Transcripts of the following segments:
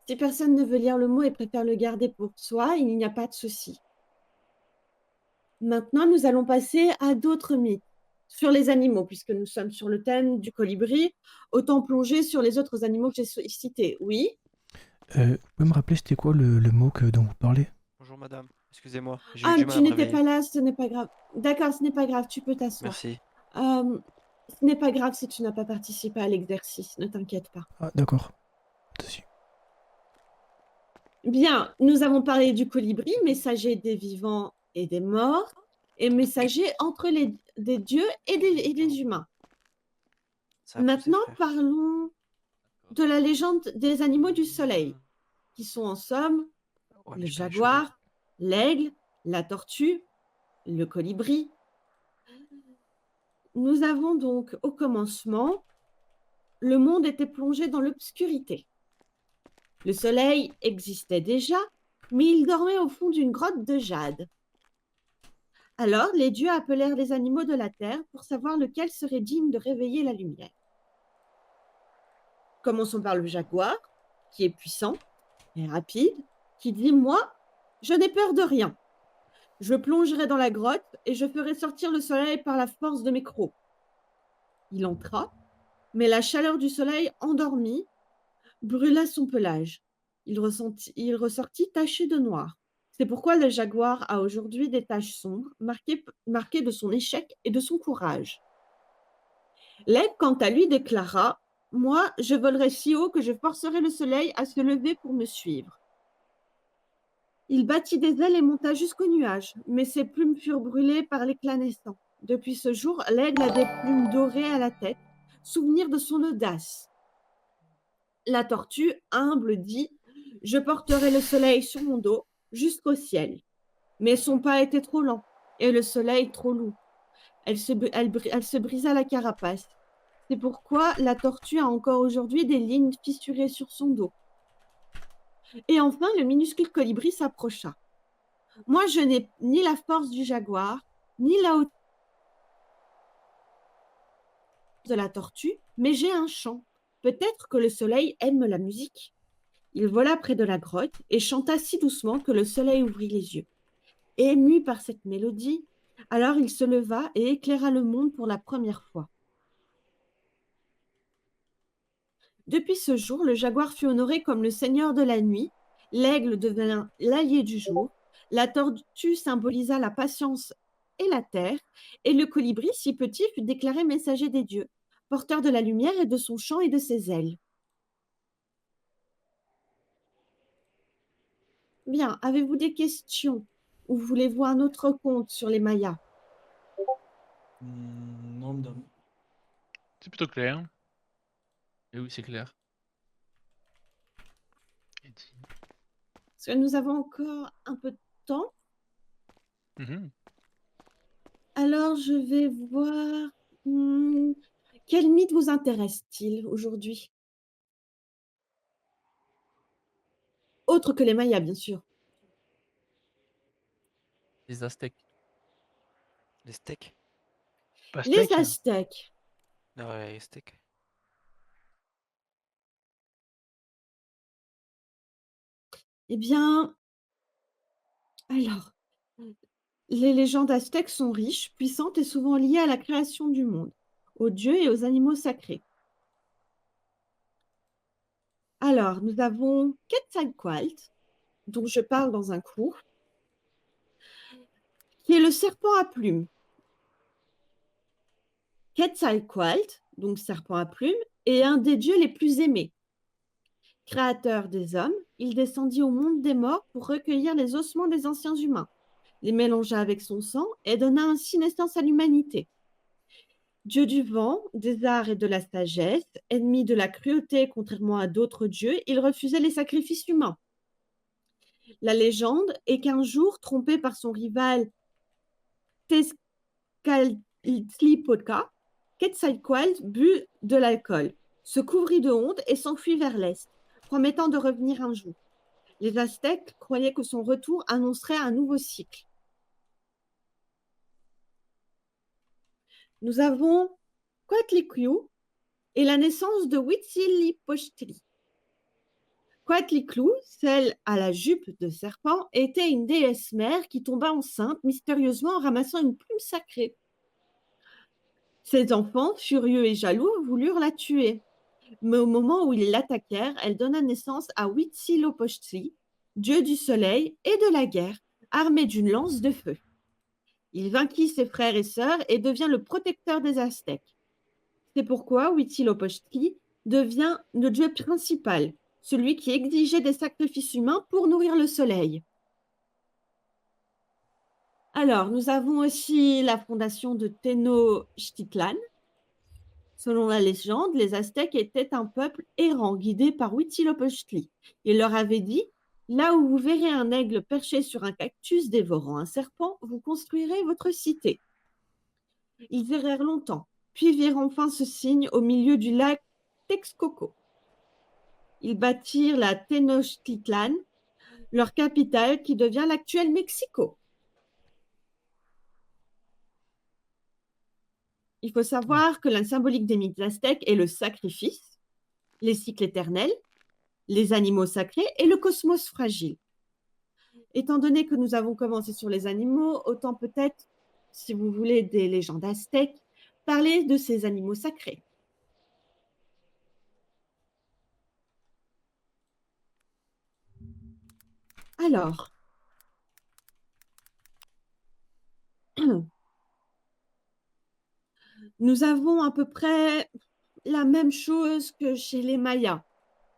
Si personne ne veut lire le mot et préfère le garder pour soi, il n'y a pas de souci. Maintenant, nous allons passer à d'autres mythes sur les animaux, puisque nous sommes sur le thème du colibri. Autant plonger sur les autres animaux que j'ai cités. Oui. Vous pouvez me rappeler c'était quoi le mot dont vous parlez? Bonjour madame, excusez-moi, j'ai eu Ah, du mal tu à me n'étais réveiller. pas là, ce n'est pas grave. D'accord, ce n'est pas grave, tu peux t'asseoir. Merci. Euh, Ce n'est pas grave si tu n'as pas participé à l'exercice, ne t'inquiète pas. Ah, d'accord. Si. Bien, nous avons parlé du colibri, messager des vivants et des morts, et messager entre des dieux et des humains. Ça a poussé Maintenant, frère. parlons de la légende des animaux du soleil, qui sont en somme Ouais mais le j'ai pas les cheveux. jaguar, l'aigle, la tortue, le colibri. Nous avons donc au commencement, le monde était plongé dans l'obscurité. Le soleil existait déjà, mais il dormait au fond d'une grotte de jade. Alors les dieux appelèrent les animaux de la terre pour savoir lequel serait digne de réveiller la lumière. Commençons par le jaguar, qui est puissant et rapide, qui dit « Moi, je n'ai peur de rien. Je plongerai dans la grotte et je ferai sortir le soleil par la force de mes crocs. » Il entra, mais la chaleur du soleil endormit brûla son pelage. Il ressortit taché de noir. C'est pourquoi le jaguar a aujourd'hui des taches sombres, marquées de son échec et de son courage. L'aigle, quant à lui, déclara « Moi, je volerai si haut que je forcerai le soleil à se lever pour me suivre. » Il battit des ailes et monta jusqu'aux nuages, mais ses plumes furent brûlées par l'éclat naissant. Depuis ce jour, l'aigle a des plumes dorées à la tête, souvenir de son audace. La tortue, humble, dit « Je porterai le soleil sur mon dos jusqu'au ciel. » Mais son pas était trop lent et le soleil trop lourd. Elle se brisa la carapace. C'est pourquoi la tortue a encore aujourd'hui des lignes fissurées sur son dos. Et enfin, le minuscule colibri s'approcha. Moi, je n'ai ni la force du jaguar, ni la hauteur de la tortue, mais j'ai un chant. Peut-être que le soleil aime la musique. Il vola près de la grotte et chanta si doucement que le soleil ouvrit les yeux. Ému par cette mélodie, alors il se leva et éclaira le monde pour la première fois. Depuis ce jour, le jaguar fut honoré comme le seigneur de la nuit, l'aigle devint l'allié du jour, la tortue symbolisa la patience et la terre, et le colibri, si petit, fut déclaré messager des dieux, porteur de la lumière et de son chant et de ses ailes. Bien, avez-vous des questions ou voulez-vous un autre conte sur les Mayas? Non, madame. C'est plutôt clair. Et oui, c'est clair. Et dit- Parce que nous avons encore un peu de temps. Mhm. Alors, je vais voir. Quel mythe vous intéresse-t-il aujourd'hui? Autre que les Mayas, bien sûr. Les Aztèques. Les steaks? Les Pastèque. Aztèques. Ah ouais, les steaks. Eh bien, alors, les légendes aztèques sont riches, puissantes et souvent liées à la création du monde, aux dieux et aux animaux sacrés. Alors, nous avons Quetzalcoatl, dont je parle dans un cours, qui est le serpent à plumes. Quetzalcoatl, donc serpent à plumes, est un des dieux les plus aimés. Créateur des hommes, il descendit au monde des morts pour recueillir les ossements des anciens humains, les mélangea avec son sang et donna ainsi naissance à l'humanité. Dieu du vent, des arts et de la sagesse, ennemi de la cruauté contrairement à d'autres dieux, il refusait les sacrifices humains. La légende est qu'un jour, trompé par son rival Tezcatlipoca, Quetzalcoatl but de l'alcool, se couvrit de honte et s'enfuit vers l'est, promettant de revenir un jour. Les Aztèques croyaient que son retour annoncerait un nouveau cycle. Nous avons Coatlicue et la naissance de Huitzilopochtli. Coatliclou, celle à la jupe de serpent, était une déesse mère qui tomba enceinte mystérieusement en ramassant une plume sacrée. Ses enfants, furieux et jaloux, voulurent la tuer. Mais au moment où ils l'attaquèrent, elle donna naissance à Huitzilopochtli, dieu du soleil et de la guerre, armé d'une lance de feu. Il vainquit ses frères et sœurs et devient le protecteur des Aztèques. C'est pourquoi Huitzilopochtli devient le dieu principal, celui qui exigeait des sacrifices humains pour nourrir le soleil. Alors, nous avons aussi la fondation de Tenochtitlan. Selon la légende, les Aztèques étaient un peuple errant guidé par Huitzilopochtli. Il leur avait dit: là où vous verrez un aigle perché sur un cactus dévorant un serpent, vous construirez votre cité. Ils errèrent longtemps, puis virent enfin ce signe au milieu du lac Texcoco. Ils bâtirent la Tenochtitlan, leur capitale qui devient l'actuel Mexico. Il faut savoir que la symbolique des mythes aztèques est le sacrifice, les cycles éternels, les animaux sacrés et le cosmos fragile. Étant donné que nous avons commencé sur les animaux, autant peut-être, si vous voulez, des légendes aztèques, parler de ces animaux sacrés. Alors, nous avons à peu près la même chose que chez les Mayas.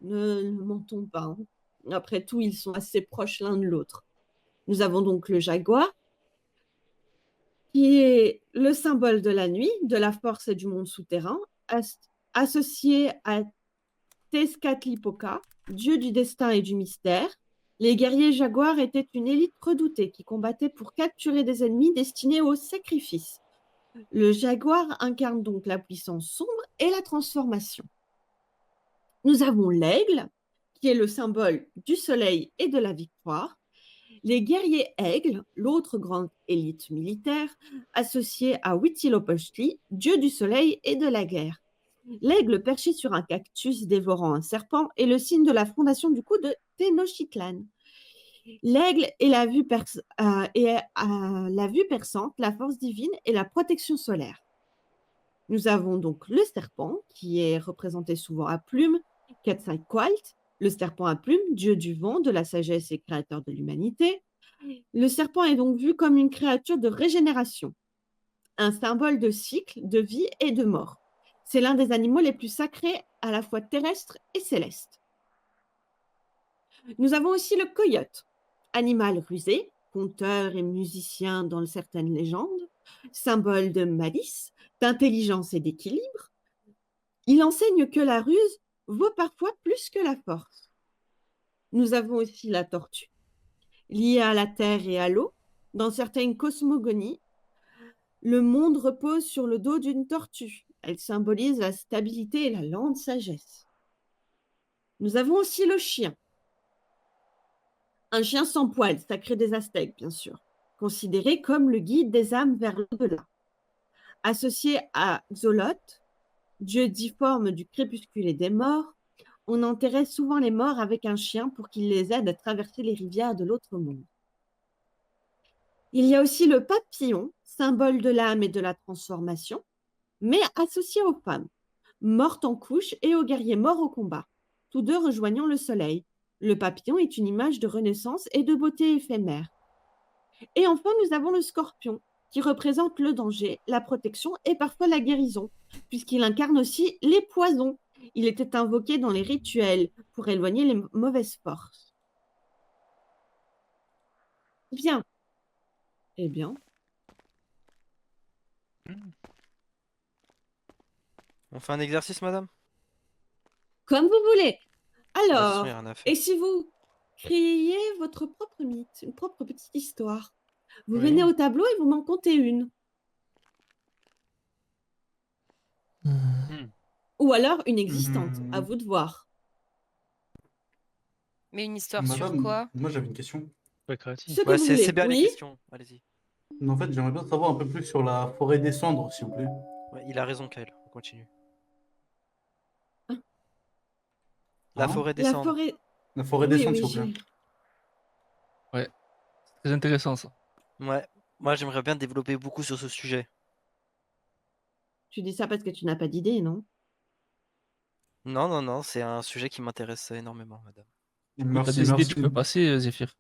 Ne mentons pas, hein. Après tout, ils sont assez proches l'un de l'autre. Nous avons donc le jaguar, qui est le symbole de la nuit, de la force et du monde souterrain, associé à Tezcatlipoca, dieu du destin et du mystère. Les guerriers jaguars étaient une élite redoutée qui combattait pour capturer des ennemis destinés au sacrifice. Le jaguar incarne donc la puissance sombre et la transformation. Nous avons l'aigle, qui est le symbole du soleil et de la victoire. Les guerriers aigles, l'autre grande élite militaire, associée à Huitzilopochtli, dieu du soleil et de la guerre. L'aigle perché sur un cactus dévorant un serpent est le signe de la fondation du coup de Tenochtitlan. L'aigle est la vue perçante, la force divine et la protection solaire. Nous avons donc le serpent, qui est représenté souvent à plumes, Quetzalcoatl, le serpent à plumes, dieu du vent, de la sagesse et créateur de l'humanité. Le serpent est donc vu comme une créature de régénération, un symbole de cycle, de vie et de mort. C'est l'un des animaux les plus sacrés, à la fois terrestres et célestes. Nous avons aussi le coyote, animal rusé, conteur et musicien dans certaines légendes, symbole de malice, d'intelligence et d'équilibre. Il enseigne que la ruse vaut parfois plus que la force. Nous avons aussi la tortue, liée à la terre et à l'eau. Dans certaines cosmogonies, le monde repose sur le dos d'une tortue. Elle symbolise la stabilité et la lente sagesse. Nous avons aussi le chien. Un chien sans poil, sacré des Aztèques, bien sûr, considéré comme le guide des âmes vers l'au-delà. Associé à Xoloth, dieu difforme du crépuscule et des morts, on enterrait souvent les morts avec un chien pour qu'il les aide à traverser les rivières de l'autre monde. Il y a aussi le papillon, symbole de l'âme et de la transformation, mais associé aux femmes, mortes en couche, et aux guerriers morts au combat, tous deux rejoignant le soleil. Le papillon est une image de renaissance et de beauté éphémère. Et enfin, nous avons le scorpion, qui représente le danger, la protection et parfois la guérison, puisqu'il incarne aussi les poisons. Il était invoqué dans les rituels pour éloigner les mauvaises forces. Bien. Eh bien, On fait un exercice, madame? comme vous voulez. Bah, de toute façon, Alors, y a rien à faire. et si vous créiez votre propre mythe, une propre petite histoire, vous Oui. venez au tableau et vous m'en contez une. Hmm. Ou alors une existante, à Hmm. vous de voir. Mais une histoire sur Madame, quoi? moi j'avais une question. Pas créatif. Ce que Ouais, vous c'est voulez. bien les Oui. questions. Allez-y. En fait, j'aimerais bien savoir un peu plus sur la forêt des cendres, s'il vous plaît. Ouais, il a raison, Kyle. On continue. Ah. La Hein forêt des La cendres. forêt. La forêt des Oui, cendres, oui, s'il vous plaît. Très intéressant ça. Ouais. Moi, j'aimerais bien développer beaucoup sur ce sujet. tu dis ça parce que tu n'as pas d'idée, non? Non, non, non, c'est un sujet qui m'intéresse énormément, madame. Du coup, t'as Merci, des idées, merci. tu peux passer, Zéphyr.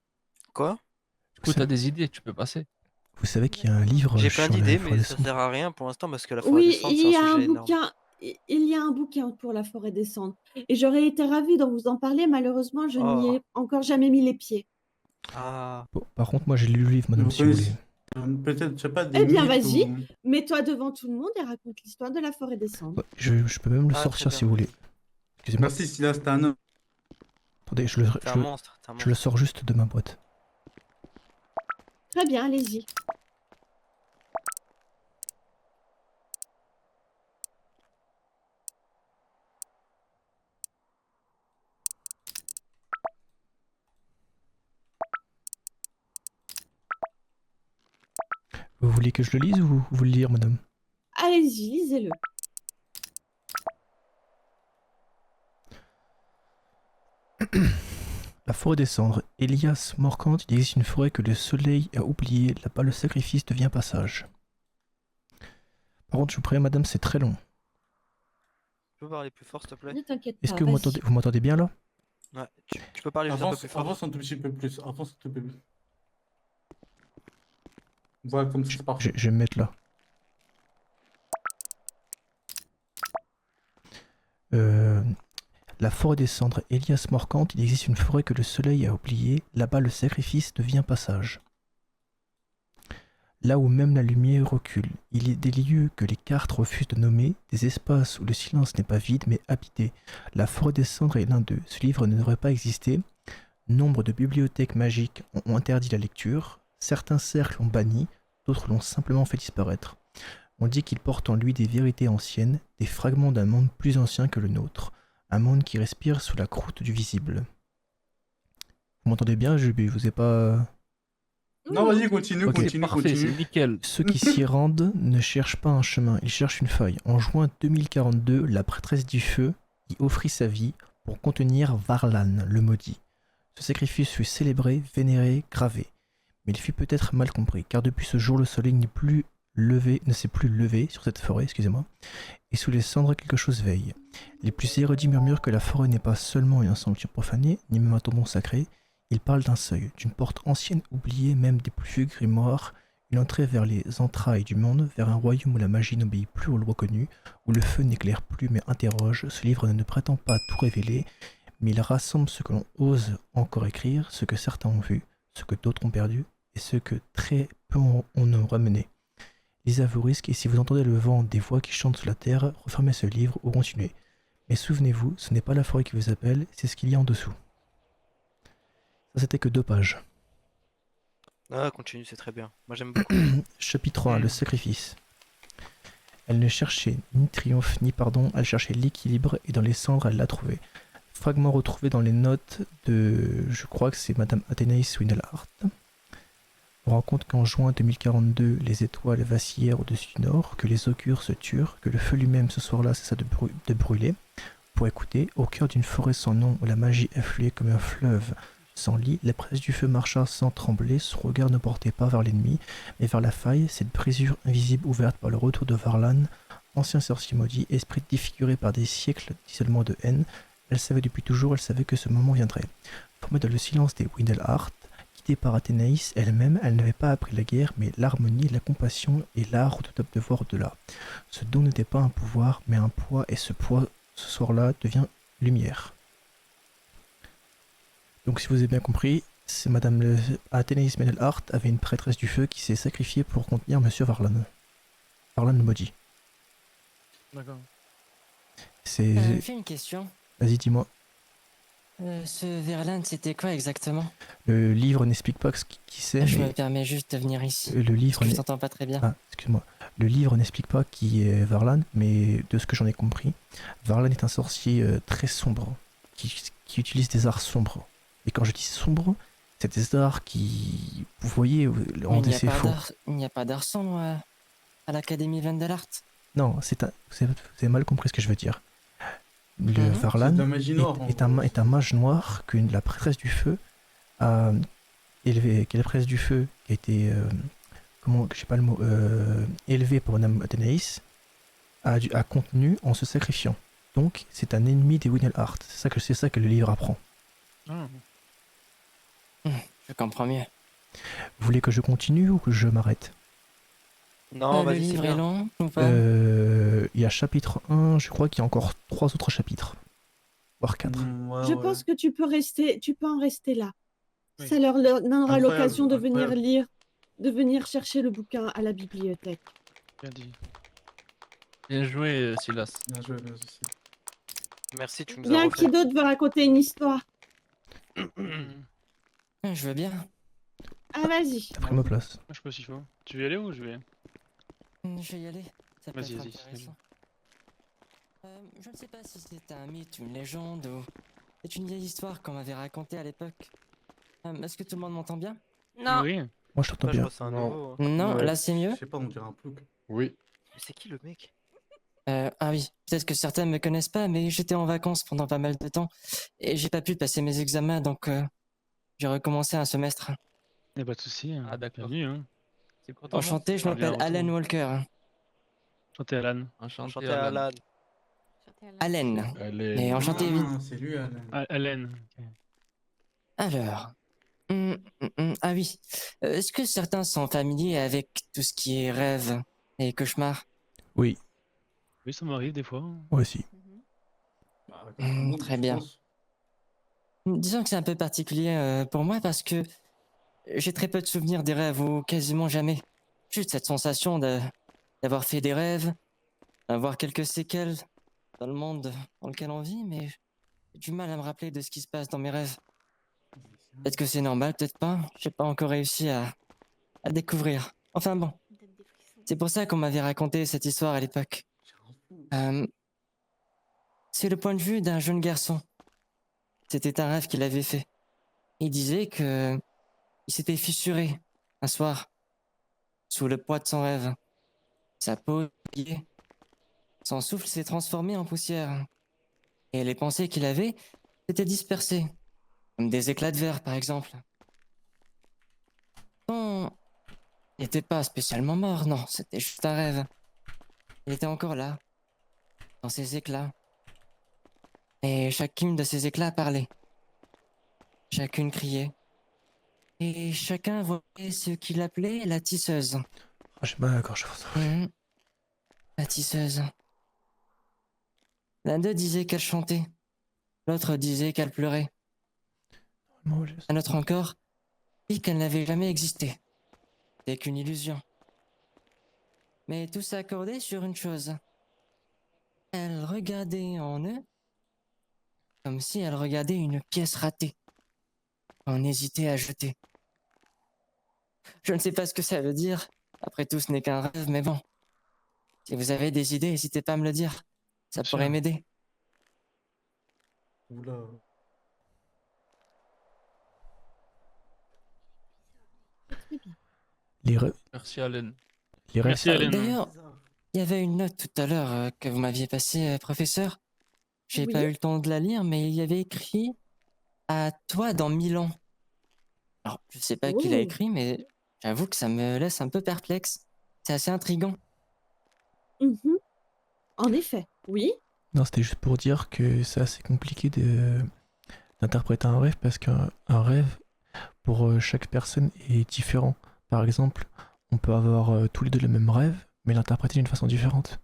Quoi? Du coup, t'as des idées, tu peux passer. Vous savez qu'il y a un livre J'ai plein sur la d'idées, forêt mais des ça cendres? sert à rien pour l'instant parce que la forêt des Oui, cendres, c'est un sujet énorme. il y a un bouquin pour la forêt des cendres et j'aurais été ravie de vous en parler. Malheureusement, je n'y Oh. ai encore jamais mis les pieds. Ah. Bon, par contre, moi j'ai lu le livre, madame, Vous si vous voulez. connaissez peut-être, je sais pas, des Eh bien, mythes vas-y, ou... mets-toi devant tout le monde et raconte l'histoire de la forêt des cendres. Ouais, je peux même le Ah, sortir très si bien, vous voulez. vas-y. Excusez-moi. Merci, si là, c'était un homme. Attendez, T'es un monstre, t'es un je le monstre. sors juste de ma boîte. Très bien, allez-y. Vous voulez que je le lise ou vous le lire, madame? Allez-y, lisez-le. La forêt des cendres. Elias Morcante, il existe une forêt que le soleil a oubliée. Là-bas, le sacrifice devient passage. Par contre, je vous préviens, madame, c'est très long. Tu peux parler plus fort, s'il te plaît? Ne t'inquiète Est-ce pas, que vas-y. vous m'entendez bien là? Ouais, tu peux parler juste un peu plus fort? Avance un tout petit peu plus. Avance un tout peu plus. Voilà, comme ça, c'est parfait. Je vais me mettre là. La forêt des cendres. Elias Morcante, il existe une forêt que le soleil a oubliée. Là-bas, le sacrifice devient passage. Là où même la lumière recule, il est des lieux que les cartes refusent de nommer, des espaces où le silence n'est pas vide mais habité. La forêt des cendres est l'un d'eux. Ce livre ne devrait pas exister. Nombre de bibliothèques magiques ont interdit la lecture. Certains cercles l'ont banni, d'autres l'ont simplement fait disparaître. On dit qu'il porte en lui des vérités anciennes, des fragments d'un monde plus ancien que le nôtre. Un monde qui respire sous la croûte du visible. Vous m'entendez bien? Je vous ai pas... Non, vas-y, continue, Ok. C'est parfait, c'est nickel. Ceux qui s'y rendent ne cherchent pas un chemin, ils cherchent une feuille. En juin 2042, la prêtresse du feu y offrit sa vie pour contenir Varlan, le maudit. Ce sacrifice fut célébré, vénéré, gravé. Mais il fut peut-être mal compris, car depuis ce jour, le soleil ne s'est plus levé sur cette forêt, excusez-moi, et sous les cendres quelque chose veille. Les plus érudits murmurent que la forêt n'est pas seulement un sanctuaire profané, ni même un tombeau sacré. Ils parlent d'un seuil, d'une porte ancienne oubliée même des plus vieux grimoires, une entrée vers les entrailles du monde, vers un royaume où la magie n'obéit plus aux lois connues, où le feu n'éclaire plus mais interroge. Ce livre ne prétend pas tout révéler, mais il rassemble ce que l'on ose encore écrire, ce que certains ont vu, ce que d'autres ont perdu, et ce que très peu en ont ramené. Lisez à vos risques, et si vous entendez le vent des voix qui chantent sous la terre, refermez ce livre ou continuez. Mais souvenez-vous, ce n'est pas la forêt qui vous appelle, c'est ce qu'il y a en dessous. Ça, c'était que 2 pages. Ah, continue, c'est très bien. Moi, j'aime beaucoup. Chapitre 3, le sacrifice. Elle ne cherchait ni triomphe ni pardon, elle cherchait l'équilibre, et dans les cendres, elle l'a trouvé. Fragment retrouvé dans les notes de... je crois que c'est Madame Athénaïs Windelhart. On raconte qu'en juin 2042, les étoiles vacillèrent au-dessus du nord, que les augures se turent, que le feu lui-même ce soir-là cessa de brûler. Pour écouter, au cœur d'une forêt sans nom où la magie affluait comme un fleuve sans lit, la presse du feu marcha sans trembler, son regard ne portait pas vers l'ennemi, mais vers la faille, cette brisure invisible ouverte par le retour de Varlan, ancien sorcier maudit, esprit défiguré par des siècles d'isolement de haine. Elle savait depuis toujours, elle savait que ce moment viendrait. Formée dans le silence des Windelhart, guidée par Athénaïs elle-même, elle n'avait pas appris la guerre, mais l'harmonie, la compassion et l'art redoutable de voir au-delà. Ce don n'était pas un pouvoir, mais un poids, et ce poids, ce soir-là, devient lumière. Donc si vous avez bien compris, c'est Madame Athénaïs Windelhart avait une prêtresse du feu qui s'est sacrifiée pour contenir Monsieur Varlan. Varlan le maudit. D'accord. C'est... J'ai une question. Vas-y, dis-moi. Ce Verlaine, c'était quoi exactement? Le livre n'explique pas qui c'est, Je mais... me permets juste de venir ici. Le livre... Parce que je t'entends pas très bien. Ah, excuse-moi. Le livre n'explique pas qui est Varlan, mais de ce que j'en ai compris, Varlan est un sorcier très sombre, qui utilise des arts sombres. Et quand je dis sombre, c'est des arts qui, vous voyez, ont des faux. Il n'y a pas d'art sombre à l'Académie Windelhart. Non, vous avez mal compris ce que je veux dire. Le Mhm. C'est Varlan de la magie noire. en est un, gros. est un mage noir que la prêtresse du feu a élevé, qui est la prêtresse du feu qui a été, comment, je sais pas le mot, élevée par Madame Athénaïs, a contenu en se sacrifiant. Donc c'est un ennemi des Winelheart. C'est ça que le livre apprend. Ah. Je comprends mieux. Vous voulez que je continue ou que je m'arrête? Non, Le vas-y, c'est livre est bien. long ou pas? Il y a chapitre 1, je crois qu'il y a encore 3 autres chapitres. Voire 4. Ouais, Je ouais. pense que tu peux en rester là. Oui. Ça leur donnera Incroyable, l'occasion de venir incroyable. lire, de venir chercher le bouquin à la bibliothèque. Bien dit. Bien joué, Silas. Bien joué, bien joué. Merci, tu nous as Bien, qui refait. d'autre veut raconter une histoire? Je veux bien. Ah, vas-y. T'as pris ma place. Moi, je sais pas s'il faut. Tu veux y aller ou je vais? Je vais y aller. Ça peut Vas-y, être vas-y, intéressant. Je ne sais pas si c'est un mythe ou une légende ou c'est une vieille histoire qu'on m'avait racontée à l'époque. Est-ce que tout le monde m'entend bien? Non. Oui. Moi je t'entends Ouais, je bien. crois que c'est un Non. nouveau. Hein. Non, Ouais. là c'est mieux. Je sais pas, on dirait un plouc. Oui. Mais c'est qui le mec? Ah oui, peut-être que certains me connaissent pas, mais j'étais en vacances pendant pas mal de temps et j'ai pas pu passer mes examens, donc j'ai recommencé un semestre. Y'a pas de soucis. Hein. Ah, d'accord. Bienvenue, hein. C'est quoi ton nom? Enchanté, je Ah, bien, m'appelle retour. Alan Walker. Enchanté, Alan. Enchanté, Enchanté, Alan. Alan. Allen. Allez. Mais enchanté, oui. Ah, c'est lui, Alan. Ah, Alan. Ok. Alors. Ah oui. Est-ce que certains sont familiers avec tout ce qui est rêve et cauchemar? Oui, Oui, ça m'arrive des fois. moi aussi. Bah, comme tout le monde, Très je bien. pense. Disons que c'est un peu particulier pour moi parce que j'ai très peu de souvenirs des rêves ou quasiment jamais. Juste cette sensation d'avoir fait des rêves, d'avoir quelques séquelles dans le monde dans lequel on vit, mais j'ai du mal à me rappeler de ce qui se passe dans mes rêves. Peut-être que c'est normal, peut-être pas. J'ai pas encore réussi à découvrir. Enfin bon, c'est pour ça qu'on m'avait raconté cette histoire à l'époque. C'est le point de vue d'un jeune garçon. C'était un rêve qu'il avait fait. Il disait que il s'était fissuré un soir sous le poids de son rêve. Sa peau pliée. Son souffle s'est transformé en poussière. Et les pensées qu'il avait s'étaient dispersées, comme des éclats de verre par exemple. Non, il n'était pas spécialement mort, non, c'était juste un rêve. Il était encore là, dans ses éclats. Et chacune de ces éclats parlait. Chacune criait. Et chacun voyait ce qu'il appelait la tisseuse. Ah, j'ai mal à la gorge. La tisseuse. L'un d'eux disait qu'elle chantait. L'autre disait qu'elle pleurait. Moi, je- Un autre encore dit qu'elle n'avait jamais existé. C'était qu'une illusion. Mais tous s'accordaient sur une chose. Elle regardait en eux comme si elle regardait une pièce ratée, qu'on hésitait à jeter. Je ne sais pas ce que ça veut dire. Après tout, ce n'est qu'un rêve, mais bon. Si vous avez des idées, n'hésitez pas à me le dire. Ça Bien pourrait sûr. m'aider. Oula. Très bien. Les rêves. Merci, Alan. Les rêves. Merci, Alan. D'ailleurs, il y avait une note tout à l'heure que vous m'aviez passée, professeur. J'ai Oui. pas eu le temps de la lire, mais il y avait écrit à toi dans 1000 ans. Alors, je sais pas qui l'a Oh. écrit, mais j'avoue que ça me laisse un peu perplexe. C'est assez intriguant. Mhm. En effet, oui. Non, c'était juste pour dire que c'est assez compliqué d'interpréter un rêve parce qu'un rêve, pour chaque personne, est différent. Par exemple, on peut avoir tous les deux le même rêve, mais l'interpréter d'une façon différente.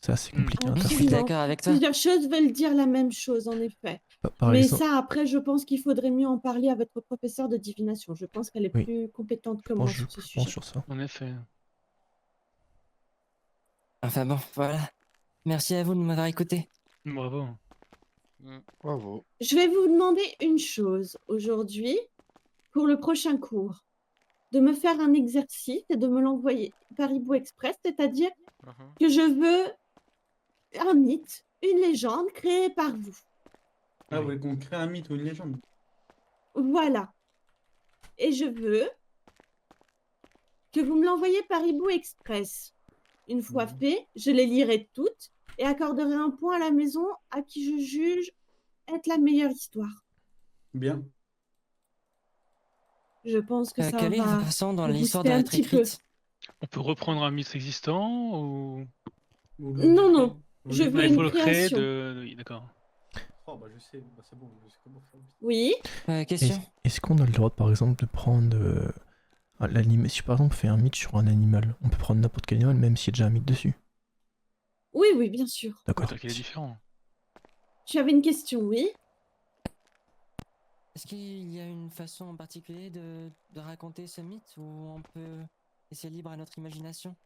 C'est assez compliqué à Ah, Je suis Absolument. interpréter. d'accord avec toi. Plusieurs choses veulent dire la même chose, en effet. Par Mais exemple, ça, après, je pense qu'il faudrait mieux en parler à votre professeure de divination. Je pense qu'elle est Oui. plus compétente que je moi pense, sur ce je pense sujet. sur ça. En effet. Enfin bon, voilà. Merci à vous de m'avoir écouté. Bravo. Bravo. Je vais vous demander une chose aujourd'hui, pour le prochain cours, de me faire un exercice et de me l'envoyer par Hibou Express, c'est-à-dire Mhm. que je veux un mythe, une légende créée par vous. Ah, vous voulez qu'on crée un mythe ou une légende? Voilà. Et je veux que vous me l'envoyiez par Hibou Express. Une fois Mhm. fait, je les lirai toutes et accorderai un point à la maison à qui je juge être la meilleure histoire. Bien. Je pense que ça Quelle est va votre façon dans vous l'histoire booster doit un être petit peu. écrite? On peut reprendre un mythe existant ou. Vous Non, voulez- non, vous je voulez- veux Non, il une faut le créer création. Oui, d'accord. Oh, bah je sais, bah, c'est bon, je sais comment faire. Oui, Question? Est-ce qu'on a le droit, par exemple, de prendre l'animal? Si par exemple on fait un mythe sur un animal, on peut prendre n'importe quel animal, même s'il y a déjà un mythe dessus. oui, oui, bien sûr. D'accord. Peut-être qu'il est différent. Tu avais une question, oui? Est-ce qu'il y a une façon en particulier de raconter ce mythe ou on peut laisser libre à notre imagination?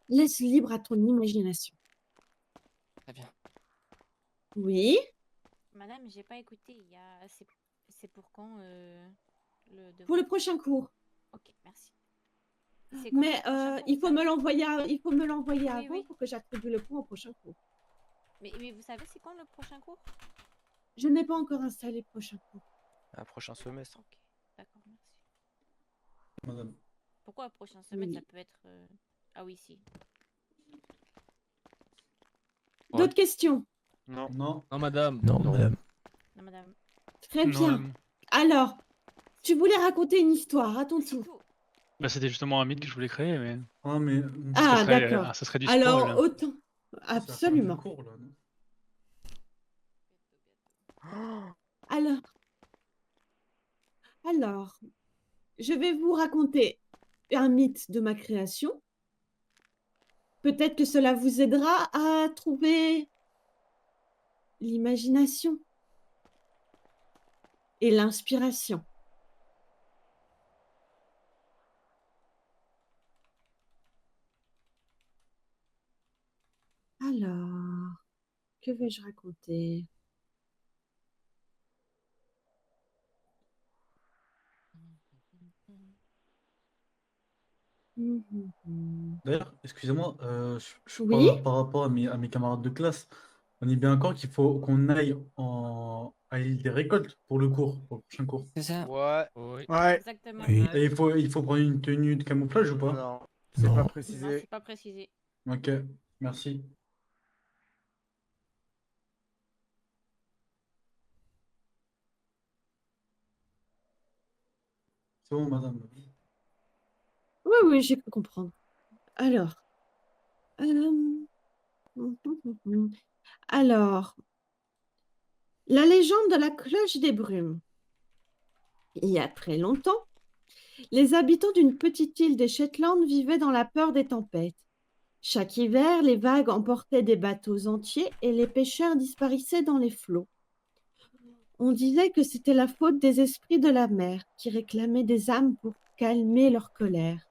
Laisse libre à ton imagination. Très bien. Oui, Madame, j'ai pas écouté. C'est pour quand le pour le devoir? prochain cours. Ok, merci. C'est quand Mais le prochain cours, il vous faut savez? me l'envoyer il faut me l'envoyer Oui, avant oui. pour que j'attribue le point au prochain cours. Mais vous savez, c'est quand le prochain cours? Je n'ai pas encore installé le prochain cours. Un prochain semestre. Ok, d'accord, merci. Madame. Pourquoi prochain semestre, ça Oui. peut être... Ah oui, si. Ouais. D'autres questions? Non. Non. Non, madame. Non, madame. Non, madame. Très Non, bien. madame. Alors, tu voulais raconter une histoire à ton C'est tour. tout. Bah, c'était justement un mythe que je voulais créer, mais. Ah, mais. Ah, serait, d'accord. ça serait du Alors, spoil. autant. C'est la fin du Absolument. cours, là, non? Alors, je vais vous raconter un mythe de ma création. Peut-être que cela vous aidera à trouver l'imagination et l'inspiration. Alors, que vais-je raconter? D'ailleurs, excusez-moi, je Oui, parle par rapport à mes camarades de classe. On est bien d'accord qu'il faut qu'on aille à l'île des récoltes pour le cours, pour le prochain cours. C'est ça? Ouais. Oui. Ouais, Exactement. Oui. Et il faut prendre une tenue de camouflage ou pas? Non. c'est Non. pas Non, précisé. c'est pas précisé. Ok, merci. C'est bon, madame. oui, oui, j'ai pu comprendre. Alors, euh, alors, la légende de la cloche des brumes. Il y a très longtemps, les habitants d'une petite île des Shetland vivaient dans la peur des tempêtes. Chaque hiver, les vagues emportaient des bateaux entiers et les pêcheurs disparaissaient dans les flots. On disait que c'était la faute des esprits de la mer qui réclamaient des âmes pour calmer leur colère.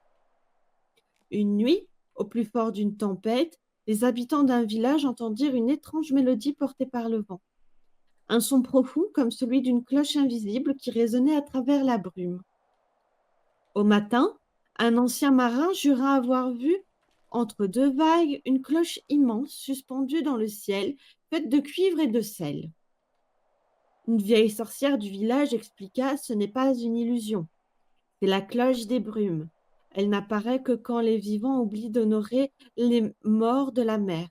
Une nuit, au plus fort d'une tempête, les habitants d'un village entendirent une étrange mélodie portée par le vent. Un son profond comme celui d'une cloche invisible qui résonnait à travers la brume. Au matin, un ancien marin jura avoir vu, entre deux vagues, une cloche immense suspendue dans le ciel, faite de cuivre et de sel. Une vieille sorcière du village expliqua: ce n'est pas une illusion, c'est la cloche des brumes. Elle n'apparaît que quand les vivants oublient d'honorer les morts de la mer.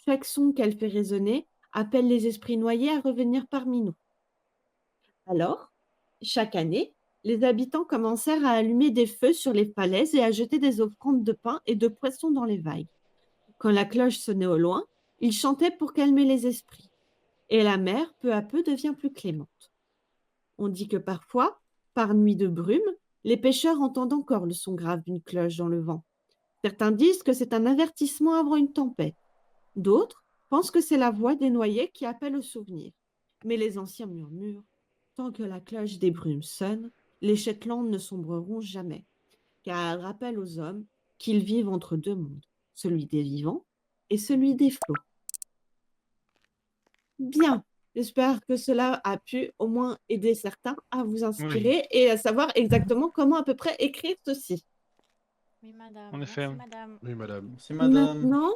Chaque son qu'elle fait résonner appelle les esprits noyés à revenir parmi nous. Alors, chaque année, les habitants commencèrent à allumer des feux sur les falaises et à jeter des offrandes de pain et de poissons dans les vagues. Quand la cloche sonnait au loin, ils chantaient pour calmer les esprits. Et la mer, peu à peu, devient plus clémente. On dit que parfois, par nuit de brume, les pêcheurs entendent encore le son grave d'une cloche dans le vent. Certains disent que c'est un avertissement avant une tempête. D'autres pensent que c'est la voix des noyés qui appelle au souvenir. Mais les anciens murmurent: tant que la cloche des brumes sonne, les Shetland ne sombreront jamais, car elle rappelle aux hommes qu'ils vivent entre deux mondes, celui des vivants et celui des flots. Bien, j'espère que cela a pu au moins aider certains à vous inspirer et à savoir exactement comment à peu près écrire ceci. Oui, madame. En effet. Merci, madame. Oui, madame. Merci, madame. Maintenant,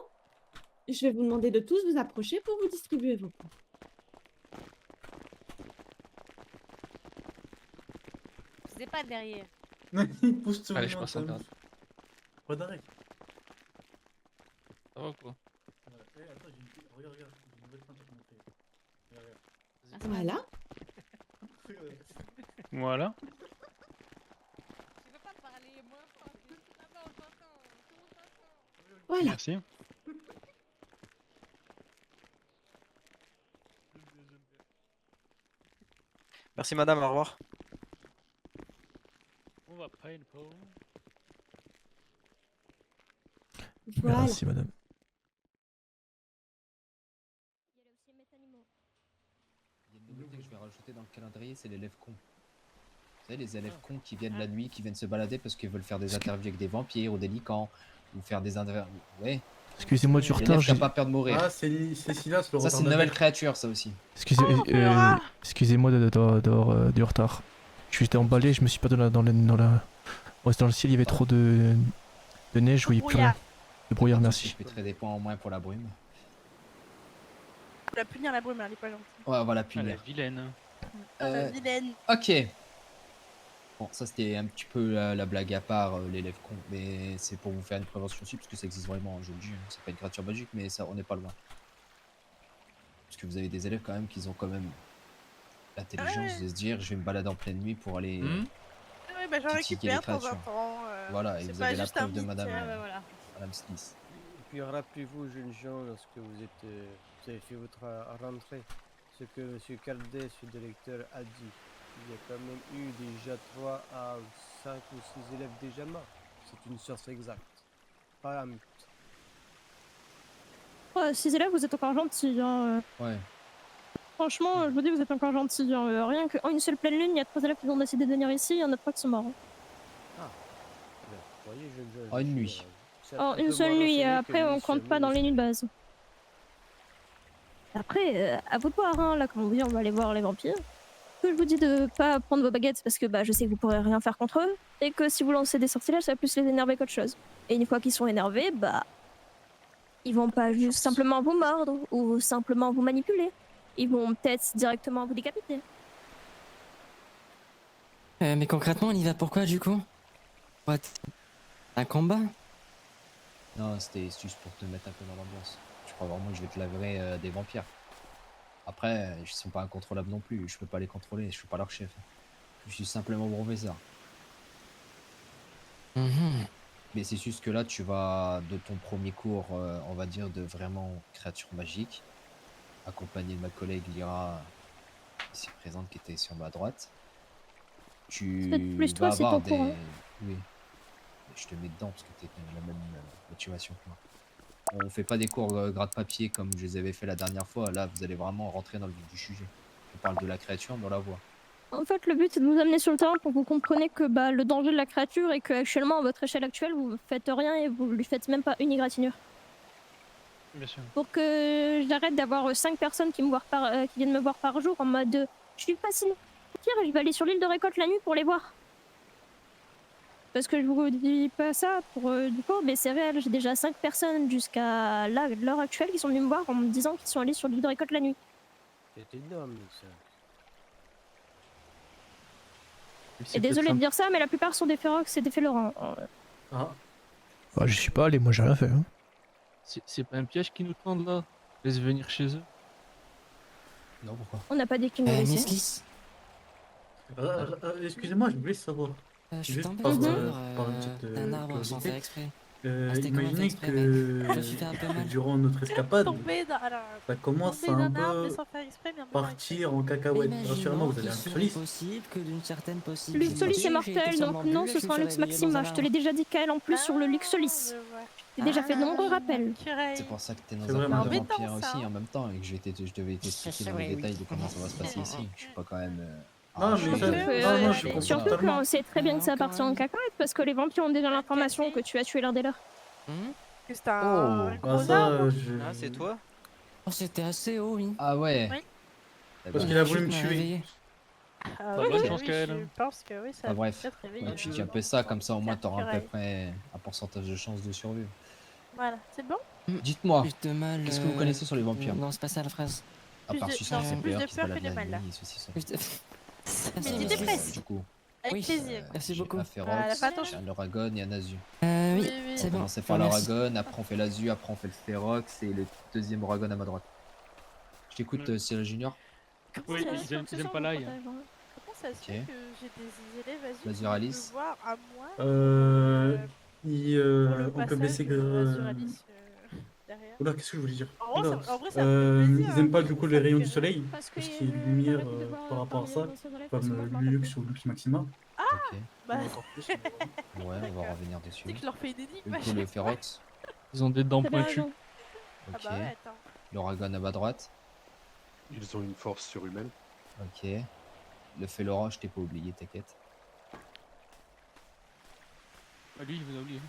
je vais vous demander de tous vous approcher pour vous distribuer vos points. C'est pas derrière. Il pousse tout Allez, le je monde, passe en ça. garde. Pas d'arrêt. Ça va ou quoi? Attends, j'ai une Regarde, regarde. J'ai une nouvelle peinture qu'on a fait. Regarde, Voilà. regarde. Voilà. Je peux pas parler moins fort, c'est là-bas, on t'entend. Tout le monde t'entend. Voilà. Merci. Merci madame, au revoir. On va pas une pause. Voilà. Merci, madame. Il y a une nouveauté que je vais rajouter dans le calendrier, c'est l'élève con. Vous savez, les élèves cons qui viennent la nuit, qui viennent se balader parce qu'ils veulent faire des interviews avec des vampires ou des licans, ou faire des interviews. Ouais. Excusez-moi du retard, L'élève qui j'ai... a pas peur de mourir. Ah, c'est Silas, le Ça, c'est une nouvelle retardataire. créature, ça aussi. Excusez-moi d'avoir du retard. J'étais emballé, je me suis perdu dans le ciel, il y avait trop de neige, je voyais plus rien. De brouillard, merci. Je mettrai des points en moins pour la brume. Faut la punir la brume, elle est pas gentille. Ouais, on va la Ah, la punir. vilaine. Ah, la vilaine. Ok. Bon, ça c'était un petit peu la blague à part, l'élève con, mais c'est pour vous faire une prévention aussi, parce que ça existe vraiment, je le dis, hein. C'est pas une créature magique, mais ça, on n'est pas loin. Parce que vous avez des élèves quand même qui ont quand même l'intelligence de se dire, je vais me balader en pleine nuit pour aller... Ouais, bah j'en titiller les récupère de temps en créatures. temps. Voilà, et c'est vous pas avez la juste un preuve de mythe, madame, bah voilà. madame Smith. Et puis rappelez-vous, jeunes gens, lorsque vous avez fait votre rentrée, ce que M. Caldet, ce directeur, a dit. Il y a quand même eu déjà 3 à 5 ou 6 élèves déjà morts. C'est une source exacte. Pas un mythe. Ouais, 6 élèves, vous êtes encore gentils. Hein. Ouais. Franchement, je vous dis, vous êtes encore gentils. Hein. Rien qu'en une seule pleine lune, il y a 3 élèves qui ont décidé de venir ici, il y en a 3 qui sont morts. Ah, bien. Vous voyez, jeunes gens. En une nuit. En une seule nuit, après on compte pas dans les nuits de base. Après, à vous de voir, hein. Là, comme on dit, on va aller voir les vampires. Ce que je vous dis de pas prendre vos baguettes, c'est parce que bah, je sais que vous pourrez rien faire contre eux, et que si vous lancez des sortilèges, ça va plus les énerver qu'autre chose. Et une fois qu'ils sont énervés, bah... ils vont pas juste simplement vous mordre, ou simplement vous manipuler. Ils vont peut-être directement vous décapiter. Mais concrètement, on y va pourquoi du coup? What? Un combat? Non, c'était juste pour te mettre un peu dans l'ambiance. Je crois vraiment que je vais te laver des vampires. Après, ils sont pas incontrôlables non plus, je peux pas les contrôler, je suis pas leur chef. Je suis simplement professeur. Mais c'est juste que là, tu vas de ton premier cours, on va dire, de vraiment créature magique, accompagné de ma collègue Lyra, ici présente, qui était sur ma droite. Tu Peut-être plus toi, vas c'est avoir ton cours, hein. Oui. Je te mets dedans parce que tu la même motivation que moi. On fait pas des cours gratte-papier comme je les avais fait la dernière fois. Là, vous allez vraiment rentrer dans le vif du sujet. On parle de la créature, mais on la voit. En fait, le but, c'est de vous amener sur le terrain pour que vous compreniez que bah, le danger de la créature et qu'actuellement, à votre échelle actuelle, vous faites rien et vous lui faites même pas une égratignure. Bien sûr. Pour que j'arrête d'avoir 5 personnes qui viennent me voir par jour en mode je suis facile. Pire, je vais aller sur l'île de récolte la nuit pour les voir. Parce que je vous dis pas ça pour du coup, mais c'est réel. J'ai déjà 5 personnes jusqu'à l'heure actuelle qui sont venues me voir en me disant qu'ils sont allés sur l'île de récolte la nuit. C'est énorme, ça. Et désolé de dire ça, mais la plupart sont des férox et des félorins. Ah. Bah, je suis pas allé, moi j'ai rien fait. Hein. C'est pas un piège qui nous tendent là? Laisse venir chez eux. Non, pourquoi? On n'a pas dit qu'ils nous laissaient. Miss Lys, Excusez-moi, je voulais savoir. je suis Juste tombé par, sur par une petite un arbre sans curiosité. faire exprès. C'était comment Imaginez fait exprès, mais je me suis fait un peu que mal. durant notre escapade, Tomber dans, alors, ça commence tomber à un d'un arbre peu sans faire exprès, mais un peu partir en cacahuète. Rassurez-moi, vous allez un serait Luxolis. possible que d'une certaine possibilité. Luxolis est mortel, donc non, ce sera un Lux Maxima. Je te l'ai déjà dit, Kael, en plus sur le Luxolis. J'ai déjà fait de nombreux rappels. C'est pour ça que t'es dans C'est un vraiment monde de embêtant, vampires ça, aussi en même temps et que je devais t'expliquer dans les détails de comment ça va se passer ici. Je suis pas quand même. Non, mais arraché, ça- non, je comprends Surtout totalement. qu'on sait très bien que ça appartient en cacahuète parce que les vampires ont déjà l'information que tu as tué l'un des leurs. C'est un Oh, gros ça, arbre. Ah, c'est toi? Oh, c'était assez haut, oui. Ah ouais. Oui. Eh Parce ben, qu'il a Chut voulu me m'a tuer. réveillé. Ah, Bonne oui, chance, oui, Kael. je pense que oui, ça Ah, bref. peut-être réveillé. Ouais, tu dis un peu ça, comme ça au moins t'auras à peu Cercueil. près un pourcentage de chance de survivre. Voilà, c'est bon. Dites-moi, Plus de mal. qu'est-ce que vous connaissez sur les vampires? Non, c'est pas ça la phrase. À Plus part de- sucer non, son c'est plus père de qui se peur balade que de la mal, là. nuit, ceci, cela. Plus de- Mais Merci, tu monsieur. dépresses. Du coup, Avec Oui. plaisir. Merci J'ai beaucoup. un Voilà, Ferox, fais attention. j'ai un Oragon et un Azu. Oui, Oui, On c'est va bon. commencer Je par vous remercie. l'Oragon, après on fait l'Azu, après on fait le Ferox et le deuxième Oragon à ma droite. Je t'écoute, Cyril Junior. Comment Oui, ça ils se fait- aiment, ils aiment pas l'ail. comment ça se Ok. fait que j'ai des élèves vas-y Vas-y, qui viennent me Alice. voir à moi Euh, pour le on peut passage baisser. d'Azuralis derrière. Oula, qu'est-ce que je voulais dire? En vrai, Oula. en vrai, ça me fait plaisir. Ils aiment pas hein. du coup Ça les me rayons fait du rire. soleil, Parce que tout ce qui est je lumière t'arrête de voir par rapport à parmi ça, les anciens élèves parce que moi comme je me rappelle Lux plus. ou Lux Maxima. Ok. Bah, Ou encore plus. mais Ouais, on va D'accord. revenir dessus. c'est que je leur fais une énigme. Du à coup, chaque le fois. Ferox. Ils ont des dents T'as bien pointues. raison. Ah Ok. bah ouais, attends. L'Oragon à ma droite. Ils ont une force surhumaine. Ok. Le Félora, je t'ai pas oublié, t'inquiète. Ah, lui, il vous a oublié.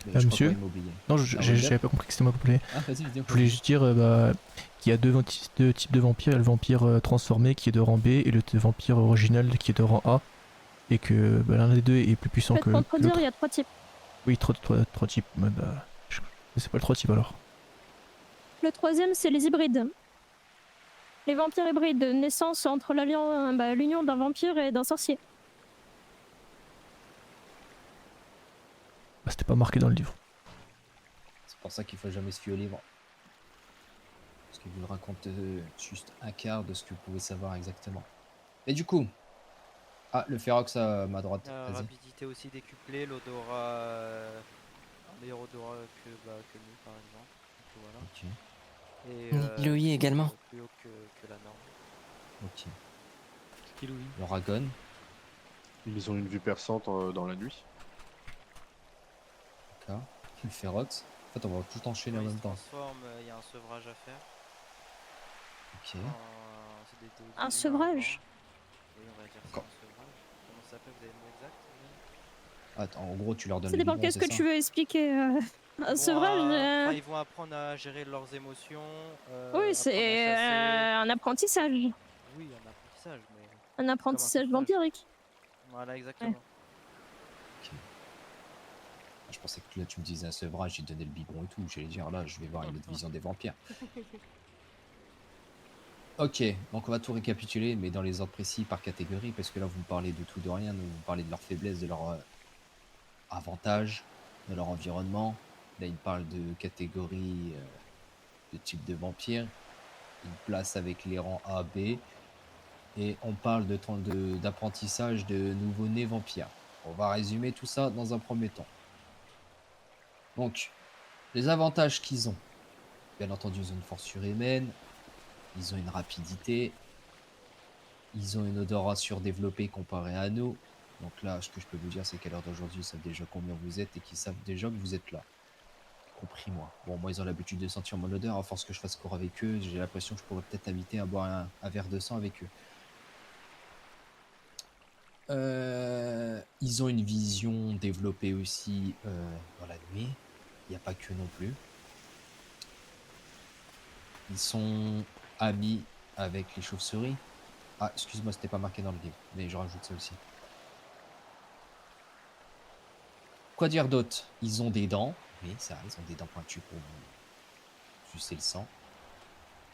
Mais Ah, je crois monsieur pas qu'il m'a oublié. Non, Ah, j'avais Wilder pas compris que c'était moi complet. Ah, vas-y, vas-y. Je voulais juste dire qu'il y a deux types de vampires. Il y a le vampire transformé qui est de rang B et le vampire original qui est de rang A. Et que l'un des deux est plus puissant En fait, que pour te dire, l'autre. il y a 3 types. Oui, trois types. Ouais, bah, je sais pas le 3 types alors. Le troisième, c'est les hybrides. Les vampires hybrides, naissance entre l'union d'un vampire et d'un sorcier. Bah, c'était pas marqué dans le livre. C'est pour ça qu'il faut jamais se fier au livre. Parce qu'il vous raconte juste un quart de ce que vous pouvez savoir exactement. Et du coup. Ah, le Ferox à ma droite. Vas-y. Rapidité aussi décuplée, l'odorat. Un meilleur odorat que nous, par exemple. Donc, voilà. Ok. Et Louis également. Plus haut que la norme. Ok. C'est qui Louis? L'Oragon. Ils ont une vue perçante dans la nuit. D'accord. Le Ferox. En fait, on va tout enchaîner en Quand il même se temps. transforme, il y a un sevrage à faire. Ok. C'est des doses Un de sevrage? Oui, on va dire ça, Encore. un sevrage. Comment ça s'appelle? Vous avez le mot exact? Attends, en gros, tu leur donnes Ça le dépend biberon, qu'est-ce c'est que ça? tu veux expliquer. Un sevrage. Enfin, ils vont apprendre à gérer leurs émotions. Oui, apprendre à c'est chasser. un apprentissage. Oui, un apprentissage, mais Un apprentissage sevrage. vampirique. Voilà, exactement. Ok. Je pensais que là, tu me disais un sevrage, j'ai donné le biberon et tout. J'allais dire, là, je vais voir une autre vision des vampires. Ok, donc on va tout récapituler, mais dans les ordres précis par catégorie, parce que là, vous me parlez de tout, de rien. Vous me parlez de leurs faiblesses, de leurs avantages, de leur environnement. Là, il me parle de catégorie, de type de vampire. Il place avec les rangs A, B. Et on parle d'apprentissage de nouveau-nés vampires. On va résumer tout ça dans un premier temps. Donc, les avantages qu'ils ont. Bien entendu, ils ont une force surhumaine. Ils ont une rapidité. Ils ont une odorat surdéveloppée comparée à nous. Donc là, ce que je peux vous dire, c'est qu'à l'heure d'aujourd'hui, ils savent déjà combien vous êtes et qu'ils savent déjà que vous êtes là. Y compris moi. Bon, moi, ils ont l'habitude de sentir mon odeur. À force que je fasse corps avec eux, j'ai l'impression que je pourrais peut-être inviter à boire un verre de sang avec eux. Ils ont une vision développée aussi dans la nuit. Il n'y a pas que non plus. Ils sont amis avec les chauves-souris. Ah, excuse-moi, c'était pas marqué dans le livre, mais je rajoute ça aussi. Quoi dire d'autre? Ils ont des dents. Oui, ça, ils ont des dents pointues pour vous sucer le sang.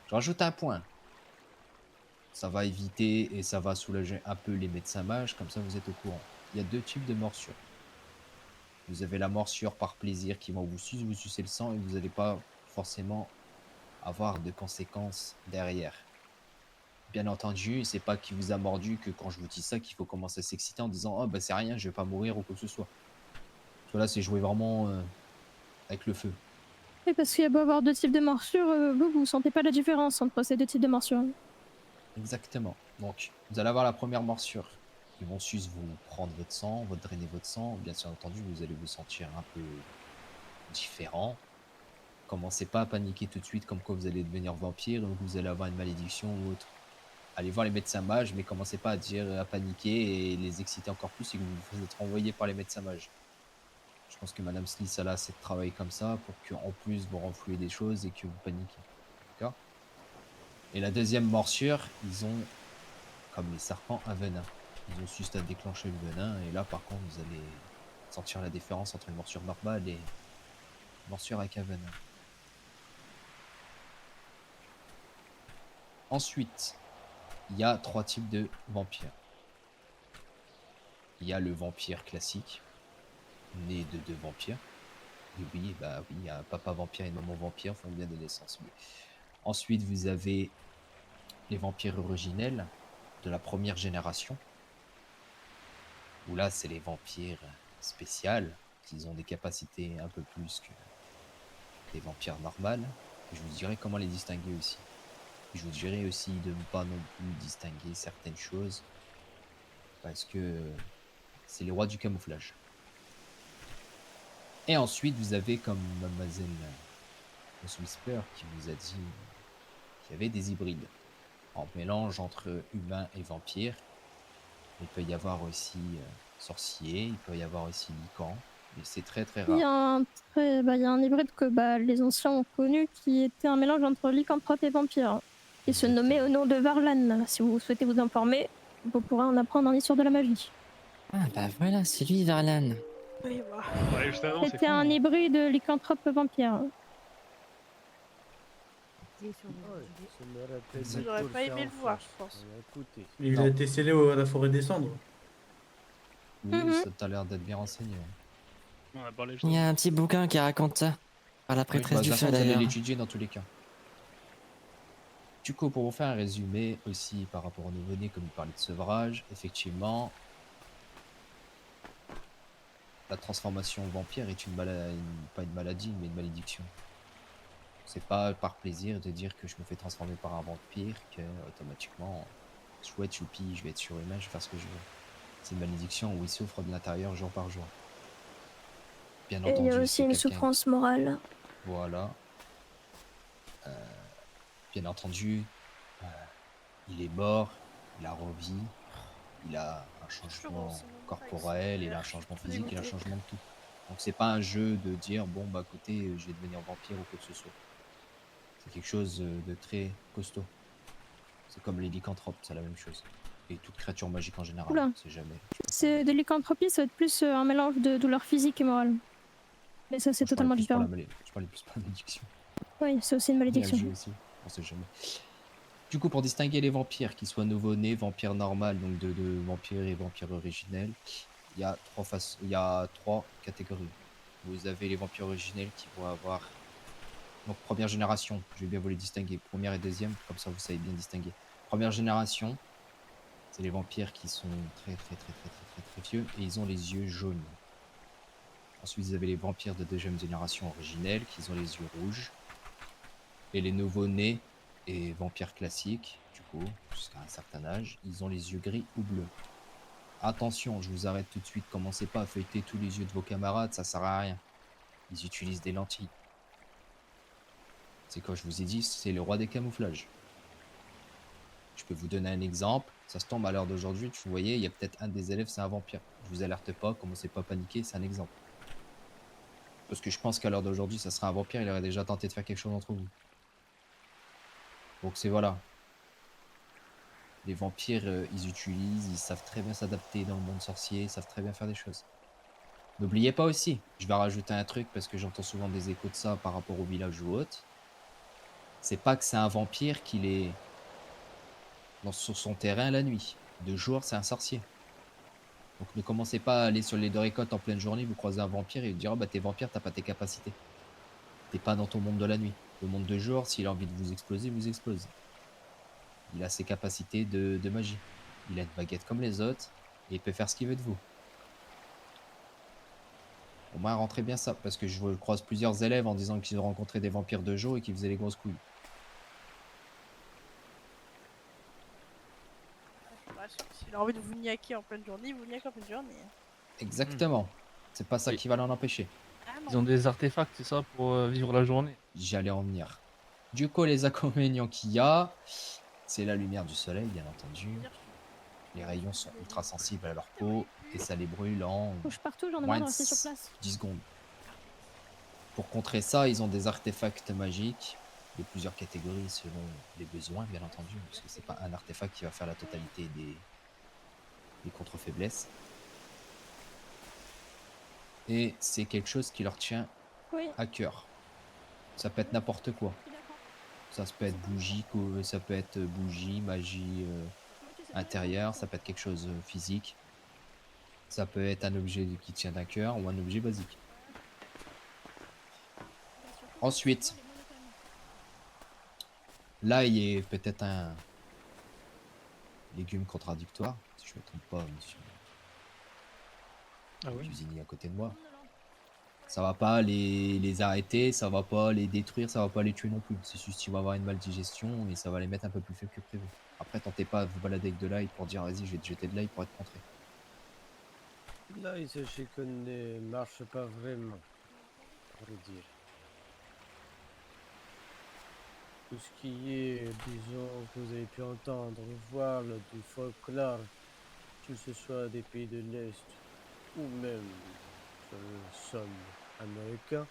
Je rajoute un point. Ça va éviter et ça va soulager un peu les médecins mages, comme ça vous êtes au courant. Il y a deux types de morsures. Vous avez la morsure par plaisir qui va vous sucer le sang et vous n'allez pas forcément avoir de conséquences derrière. Bien entendu, c'est pas qui vous a mordu que quand je vous dis ça qu'il faut commencer à s'exciter en disant oh bah c'est rien, je vais pas mourir ou quoi que ce soit. Parce que là c'est jouer vraiment avec le feu. Oui, parce qu'il y a beau avoir 2 types de morsures, vous sentez pas la différence entre ces 2 types de morsures. Exactement. Donc, vous allez avoir la première morsure. Ils vont juste vous prendre votre sang, vous drainer votre sang. Bien sûr entendu, vous allez vous sentir un peu différent. Commencez pas à paniquer tout de suite comme quoi vous allez devenir vampire ou que vous allez avoir une malédiction ou autre. Allez voir les médecins mages, mais commencez pas à paniquer et les exciter encore plus et que vous êtes renvoyé par les médecins mages. Je pense que Madame Smith a assez de travail comme ça pour qu'en plus vous renflouez des choses et que vous paniquez. D'accord? Et la deuxième morsure, ils ont, comme les serpents, un venin. Ils ont juste à déclencher le venin et là par contre vous allez sentir la différence entre une morsure normale et une morsure avec un venin. Ensuite, il y a 3 types de vampires. Il y a le vampire classique, né de 2 vampires. Et oui, bah oui, un papa vampire et une maman vampire font bien des naissances. Oui. Ensuite, vous avez les vampires originels de la première génération. Où là, c'est les vampires spéciales. Ils ont des capacités un peu plus que des vampires normales. Et je vous dirai comment les distinguer aussi. Je vous dirai aussi de ne pas non plus distinguer certaines choses. Parce que c'est les rois du camouflage. Et ensuite, vous avez comme mademoiselle Whisper qui vous a dit qu'il y avait des hybrides. En mélange entre humains et vampires. Il peut y avoir aussi sorcier, il peut y avoir aussi lycan. Mais c'est très très Il y rare. a il y a un hybride que les anciens ont connu qui était un mélange entre lycanthrope et vampire. Il se nommait au nom de Varlan. Si vous souhaitez vous informer, vous pourrez en apprendre en histoire de la magie. Ah bah voilà, c'est lui, Varlan. Oui, bah. Ouais, juste avant, c'est C'était fou. un hybride lycanthrope-vampire. Ça me rappelle J'aurais le pas aimé le Tour voir, Ferme. je pense. Écoutez. Il Non. a été scellé à la forêt des cendres. Oui, ça t'a l'air d'être bien renseigné. On a parlé juste Il y avant. a un petit bouquin qui raconte ça. Par la prêtresse Bah, de du toute feu façon, vous allez d'ailleurs. l'étudier dans tous les cas. Du coup, pour vous faire un résumé aussi par rapport au nouveau-né, comme il parlait de sevrage, effectivement, la transformation en vampire est pas une maladie, mais une malédiction. C'est pas par plaisir de dire que je me fais transformer par un vampire que automatiquement, chouette, choupi, je vais être surhumain, je vais faire ce que je veux. C'est une malédiction où il souffre de l'intérieur jour par jour. Bien Et entendu, il y a aussi c'est une quelqu'un- souffrance morale. Voilà. Bien entendu, il est mort, il a revu, il a un changement corporel, il a un changement physique, il a un changement de tout. Donc c'est pas un jeu de dire bon bah écoutez je vais devenir vampire ou quoi que ce soit. C'est quelque chose de très costaud. C'est comme les lycanthropes, c'est la même chose. Et toute créature magique en général, Oula. c'est jamais. C'est de lycanthropie, ça va être plus un mélange de douleur physique et morale. Mais ça, c'est Je parlais totalement plus pour différent. je parlais plus pour la malédiction. Oui, c'est aussi une Il y a malédiction. le jeu aussi, on sait jamais. Du coup, pour distinguer les vampires, qu'ils soient nouveau-nés, vampires normal, donc de vampires et vampires originels, il y a il y a 3 catégories. Vous avez les vampires originels qui vont avoir donc première génération, je vais bien vous les distinguer, première et deuxième, comme ça vous savez bien distinguer. Première génération, c'est les vampires qui sont très vieux et ils ont les yeux jaunes. Ensuite, vous avez les vampires de deuxième génération originelle qui ont les yeux rouges. Et les nouveaux-nés et vampires classiques, du coup, jusqu'à un certain âge, ils ont les yeux gris ou bleus. Attention, je vous arrête tout de suite, commencez pas à feuilleter tous les yeux de vos camarades, ça sert à rien. Ils utilisent des lentilles. C'est comme je vous ai dit, c'est le roi des camouflages. Je peux vous donner un exemple, ça se tombe à l'heure d'aujourd'hui, vous voyez, il y a peut-être un des élèves, c'est un vampire. Je vous alerte pas, commencez pas à paniquer, c'est un exemple. Parce que je pense qu'à l'heure d'aujourd'hui, ça serait un vampire, il aurait déjà tenté de faire quelque chose d'entre vous. Donc c'est voilà. Les vampires, ils utilisent, ils savent très bien s'adapter dans le monde sorcier, ils savent très bien faire des choses. N'oubliez pas aussi, je vais rajouter un truc parce que j'entends souvent des échos de ça par rapport au village ou autre. C'est pas que c'est un vampire qu'il est sur son terrain la nuit. De jour, c'est un sorcier. Donc ne commencez pas à aller sur les deux récoltes en pleine journée, vous croisez un vampire et vous dire oh, bah t'es vampire, t'as pas tes capacités. T'es pas dans ton monde de la nuit. Le monde de jour, s'il a envie de vous exploser, il vous explose. Il a ses capacités de magie. Il a une baguette comme les autres et il peut faire ce qu'il veut de vous. Au moins rentrez bien ça, parce que je croise plusieurs élèves en disant qu'ils ont rencontré des vampires de jour et qu'ils faisaient les grosses couilles. S'il a envie de vous niaquer en pleine journée, il vous niaque en pleine journée. Exactement. C'est pas ça qui va l'en empêcher. Ils ont des artefacts, c'est ça, pour vivre la journée. J'allais en venir. Du coup, les inconvénients qu'il y a, c'est la lumière du soleil, bien entendu. Les rayons sont ultra sensibles à leur peau et ça les brûle en Bouge partout, j'en ai moins marre de de rester sur place. 10 secondes. Pour contrer ça, ils ont des artefacts magiques de plusieurs catégories selon les besoins, bien entendu, parce que c'est pas un artefact qui va faire la totalité des contre-faiblesses. Et c'est quelque chose qui leur tient à cœur. Ça peut être n'importe quoi. Ça peut être bougie, magie intérieure, ça peut être quelque chose physique. Ça peut être un objet qui tient à cœur ou un objet basique. Ensuite, là, il y a peut-être un légume contradictoire, si je ne me trompe pas, monsieur Ah le oui. cuisinier à côté de moi. Ça va pas les arrêter, ça va pas les détruire, ça va pas les tuer non plus. C'est juste qu'il va avoir une maldigestion et ça va les mettre un peu plus faibles que prévu. Après, tentez pas de vous balader avec de l'ail pour dire vas-y, je vais te jeter de l'ail pour être contré. Là, il s'agit qu'on ne marche pas vraiment, pour le dire. Tout ce qui est, disons, que vous avez pu entendre, voir du folklore, que ce soit des pays de l'Est ou même sur le sol américain,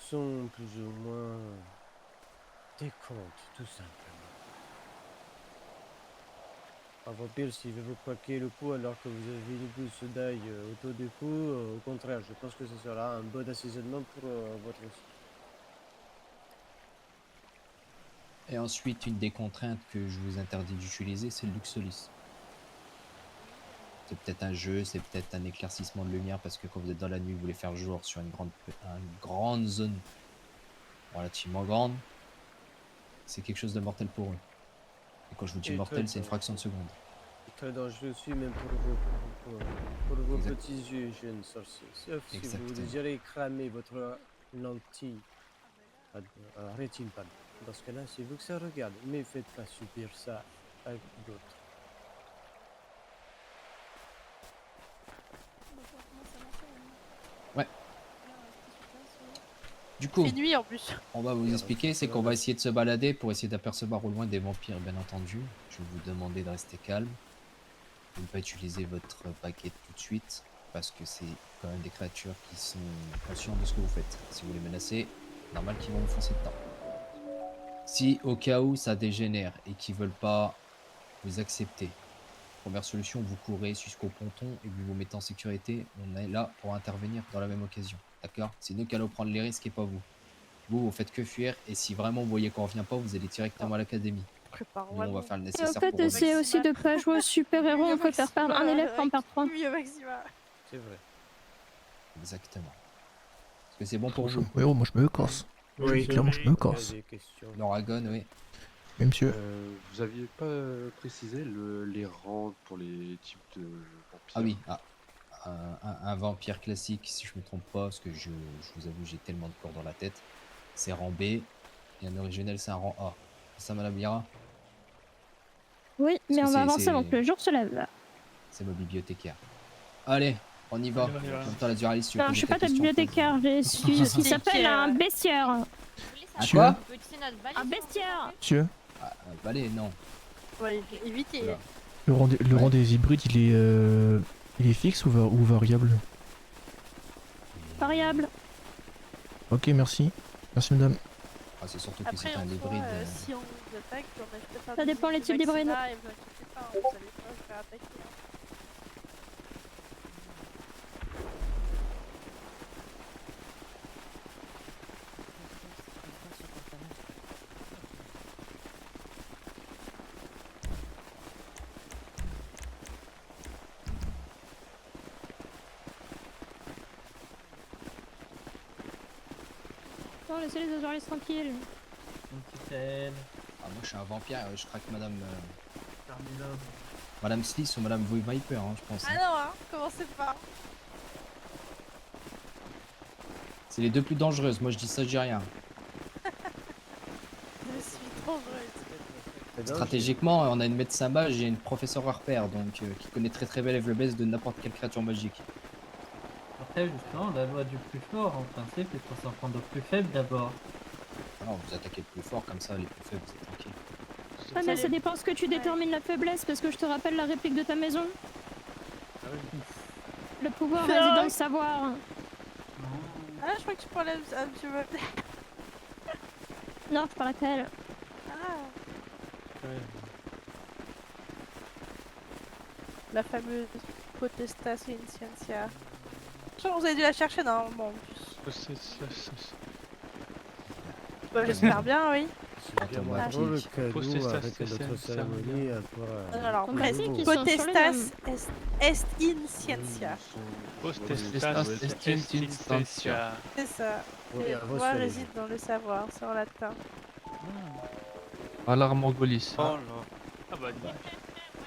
sont plus ou moins des contes, tout simplement. Un vampire, s'il veut vous craquer le cou alors que vous avez une gousse d'ail autour du cou, au contraire, je pense que ce sera un bon assaisonnement pour votre sang. Et ensuite, une des contraintes que je vous interdis d'utiliser, c'est le Luxolis. C'est peut-être un jeu, c'est peut-être un éclaircissement de lumière parce que quand vous êtes dans la nuit, vous voulez faire jour sur une grande zone relativement grande. C'est quelque chose de mortel pour eux. Et quand je vous dis Et mortel, très c'est une fraction de seconde. Très dangereux aussi, même pour vos petits yeux, jeunes sorciers. Sauf si vous Exactement. désirez cramer votre lentille rétine, pardon. Dans ce cas-là, c'est vous que ça regarde, mais faites pas subir ça à d'autres. Ouais. Du coup, Il fait nuit en plus. on va vous expliquer, c'est qu'on va essayer de se balader pour essayer d'apercevoir au loin des vampires, bien entendu. Je vais vous demander de rester calme, de ne pas utiliser votre baguette tout de suite, parce que c'est quand même des créatures qui sont conscientes de ce que vous faites. Si vous les menacez, normal qu'ils vont vous foncer dedans. Si au cas où ça dégénère et qu'ils veulent pas vous accepter, première solution, vous courez jusqu'au ponton et vous vous mettez en sécurité. On est là pour intervenir dans la même occasion. D'accord? C'est nous qui allons prendre les risques et pas vous. Vous faites que fuir et si vraiment vous voyez qu'on revient pas, vous allez directement à l'académie. Nous, on va faire le Et en nécessaire fait, pour c'est revenir. aussi de pas jouer au super-héros, on peut faire perdre un élève quand on perd 3. C'est vrai. Exactement. Est-ce que c'est bon pour vous? Oui, oh, moi je me casse. Oui. Clairement, je me casse. L'Oragon, oui. Oui, monsieur. Vous aviez pas précisé les rangs pour les types de vampires? Ah oui, un vampire classique, si je me trompe pas, parce que je vous avoue, j'ai tellement de corps dans la tête, c'est rang B, et un originel, c'est un rang A. C'est ça, madame Yara? Oui, mais que on va c'est- avancer c'est- avant que le jour se lève. C'est ma bibliothécaire. Allez, on y va. En même temps, la Duralis, tu veux Non, je poser suis ta pas ta question, bibliothécaire, je suis ce qui s'appelle un bestiaire. Monsieur. Quoi? Un bestiaire. Monsieur, Allez, non. Ouais, évitez. Voilà. le rang des hybrides, il est fixe ou variable? Variable. Ok, merci. Merci, madame. Ah, c'est surtout que Après, c'est en un soi, hybride. si on vous attaque, on a peut-être un Ça dépend les types d'hybrides. Et vous inquiétez pas, vous allez pas vous faire attaquer. Non, laissez les Azuris tranquilles. Ah, moi, je suis un vampire, je craque madame... Madame Sliss ou madame Viper, hein, je pense. Ah non, hein, commencez pas. C'est les deux plus dangereuses, moi je dis ça, je dis rien. Je suis trop heureuse. Stratégiquement, on a une médecin mage et une professeure repère, donc qui connaît très bien les faiblesses de n'importe quelle créature magique. Après, justement, la loi du plus fort, en principe, il faut s'en prendre au plus faible d'abord. Alors, vous attaquez le plus fort, comme ça, les plus faibles, vous êtes tranquille. Ouais, mais ça dépend ce que tu détermines la faiblesse, parce que je te rappelle la réplique de ta maison. Le pouvoir réside dans le savoir. Ah, je crois que tu parlais à monsieur Webster. Non, je parle à Kael. Ah. La fameuse potestas inscientia. Je crois que vous avez dû la chercher normalement en plus. Bah, j'espère bien, oui. C'est bien moins drôle que nous avec notre cérémonie Alors, Vas-y, qui sont sur les potestas mêmes. est in scientia. Potestas est in scientia. C'est ça. Oui, Le à vos pouvoir souhaits. réside dans le savoir, c'est en latin. Alar Morgolis. Oh là. Ah bah,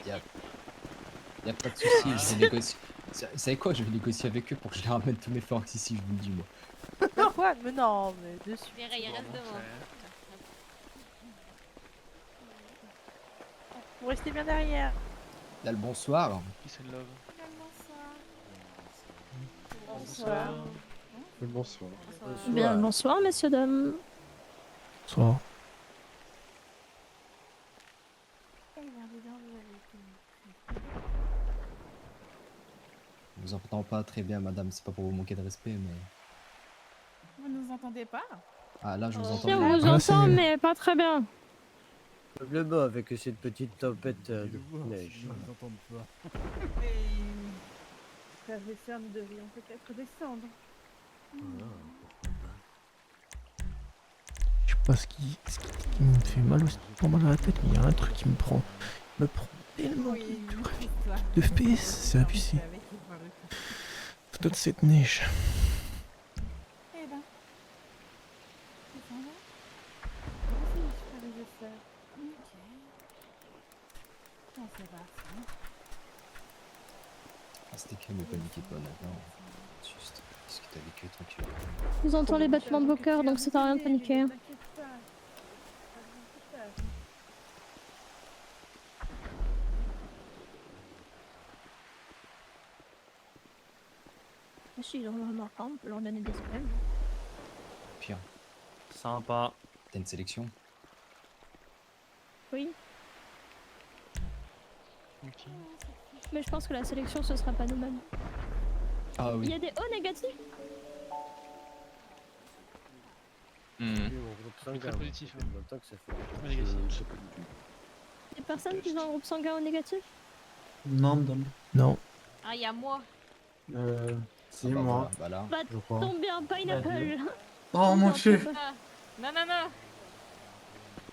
Y a pas de souci, je vais négocier. Vous savez quoi, je vais négocier avec eux pour que je les ramène tous mes forks ici, je vous le dis moi. Quoi? Mais non, mais dessus. Il reste devant. Vous restez bien derrière. Là, le bonsoir. Peace and love. Bonsoir. Bonsoir. Bien le bonsoir, messieurs, dames. Bonsoir. Je vous entends pas très bien, madame, c'est pas pour vous manquer de respect, mais. Vous nous entendez pas? Ah, là, je vous entends Si, on bien. vous entend, mais pas très bien. Le bas avec cette petite tempête de neige. Frères et sœurs, nous devrions peut-être descendre. Je sais pas ce qui me fait mal aussi, pas mal à la tête, mais il y a un truc qui me prend tellement de FPS, c'est abusé. Toute cette neige. Eh ben. Restez calme, ne paniquez pas maintenant. Juste discutez avec eux tranquille. Je vous entends les battements de vos cœurs, donc ça sert à rien de paniquer. Ah si, ils ont le remarquant, on peut leur donner des problèmes. Pire. Sympa. T'as une sélection? Oui. Mais je pense que la sélection, ce sera pas nous-mêmes. Ah Il y oui. a des hauts négatifs? Très positif. Négatif. Des personnes qui ont un groupe sanguin au négatif? Non, madame. Non. Ah, il y a moi. C'est Ah bah moi. voilà, Bah, Je crois. tombe bien, pineapple. Oh mon dieu. Ah. Non, non, non.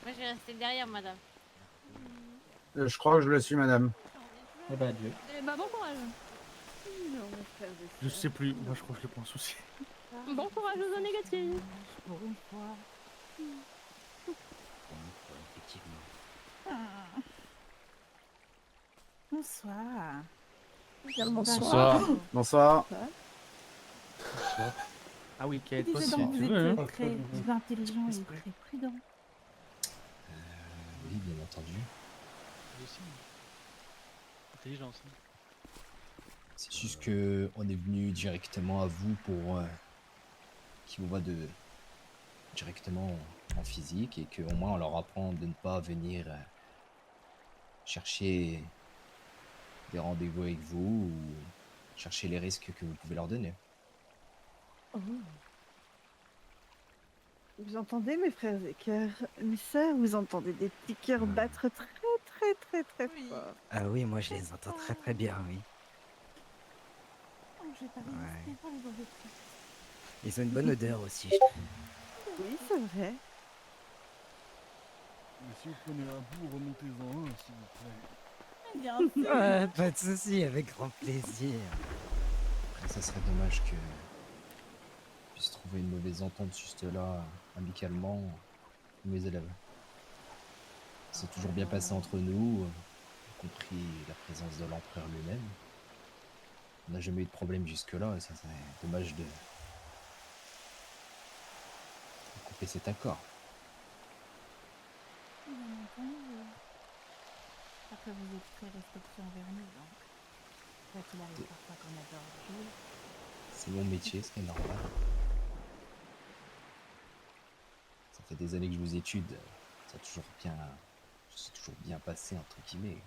Moi, je vais rester derrière, madame. Je crois que je le suis, madame. Eh ben, Dieu. Eh bah, bon courage. Je sais plus, moi je crois que je le pense aussi. Bon courage aux eaux négatives. Pour une fois. effectivement. Bonsoir. Bien le bonsoir. Bonsoir. Ah oui, Kate, Dis toi si donc, tu vous veux. êtes Hein. très intelligent et très prudent. Oui, bien entendu. Aussi. Intelligence. C'est juste que on est venu directement à vous pour qui vous voit directement en physique et qu'au moins on leur apprend de ne pas venir chercher des rendez-vous avec vous ou chercher les risques que vous pouvez leur donner. Vous entendez mes frères et cœurs, mes sœurs, vous entendez des petits cœurs battre très fort. Ah oui, moi je les entends très très bien, oui. Oh, j'ai pas Ouais. résisté pour les objectifs. Ils ont une bonne odeur aussi, je trouve. Oui, c'est vrai. Si vous prenez un bout, remontez-en un, s'il vous plaît. Bien sûr. Ouais, pas de souci, avec grand plaisir. Après, ça serait dommage que on puisse trouver une mauvaise entente juste là, amicalement, mes élèves. C'est toujours bien passé entre nous, y compris la présence de l'empereur lui-même. On n'a jamais eu de problème jusque-là, et ça serait dommage de couper cet accord. Bien entendu. Après, vous êtes très respectueux envers nous, donc. Quoi qu'il arrive parfois qu'on adore jouer. C'est mon métier, c'est normal. Ça fait des années que je vous étude, ça s'est toujours bien passé, entre guillemets.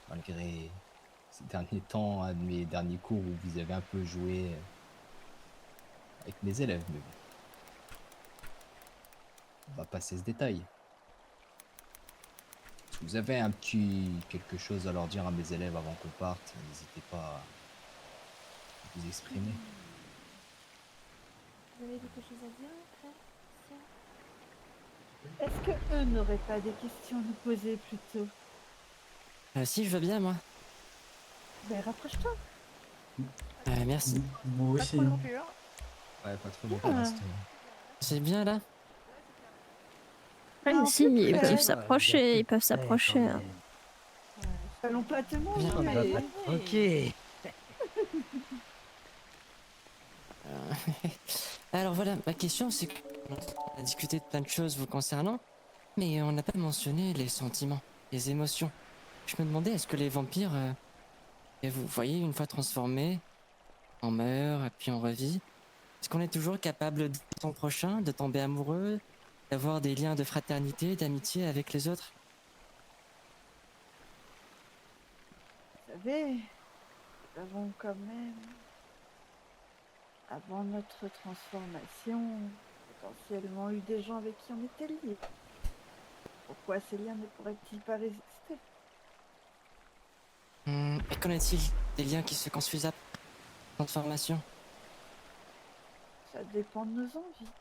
Malgré ces derniers temps, un de mes derniers cours où vous avez un peu joué avec mes élèves, mais bon. On va passer ce détail. Si vous avez un petit quelque chose à leur dire à mes élèves avant qu'on parte, n'hésitez pas à vous exprimer. Vous avez quelque chose à dire, frère, Est-ce que eux n'auraient pas des questions à nous poser plutôt? Si, je veux bien, moi. Ben rapproche-toi. Merci. Moi Pas aussi. trop hein. non plus, hein. Ouais, pas trop, mais pour l'instant. C'est bien là? Ouais, Non, si, plus ils près. peuvent s'approcher, ils peuvent s'approcher. hein. Allons pas te Viens, manger. on va pas Ok. Alors voilà, ma question c'est qu'on a discuté de plein de choses vous concernant, mais on n'a pas mentionné les sentiments, les émotions. Je me demandais, est-ce que les vampires, et vous voyez, une fois transformés, on meurt, et puis on revit, est-ce qu'on est toujours capable de son prochain, de tomber amoureux, d'avoir des liens de fraternité, d'amitié avec les autres? Vous savez, nous avons quand même, avant notre transformation, potentiellement eu des gens avec qui on était liés. Pourquoi ces liens ne pourraient-ils pas résister? Et qu'en est-il des liens qui se construisent après transformation? Ça dépend de nos envies.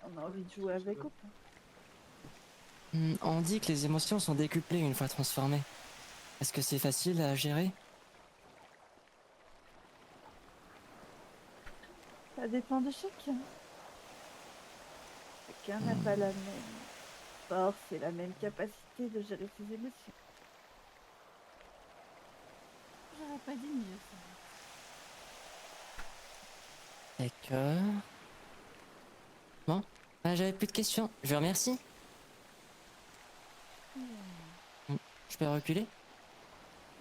On a envie de jouer avec ou pas. On dit que les émotions sont décuplées une fois transformées. Est-ce que c'est facile à gérer? Ça dépend de chacun. Chacun n'a pas la même force et la même capacité de gérer ses émotions. J'aurais pas dit mieux ça. D'accord. Bon, j'avais plus de questions. Je vous remercie. Je peux reculer?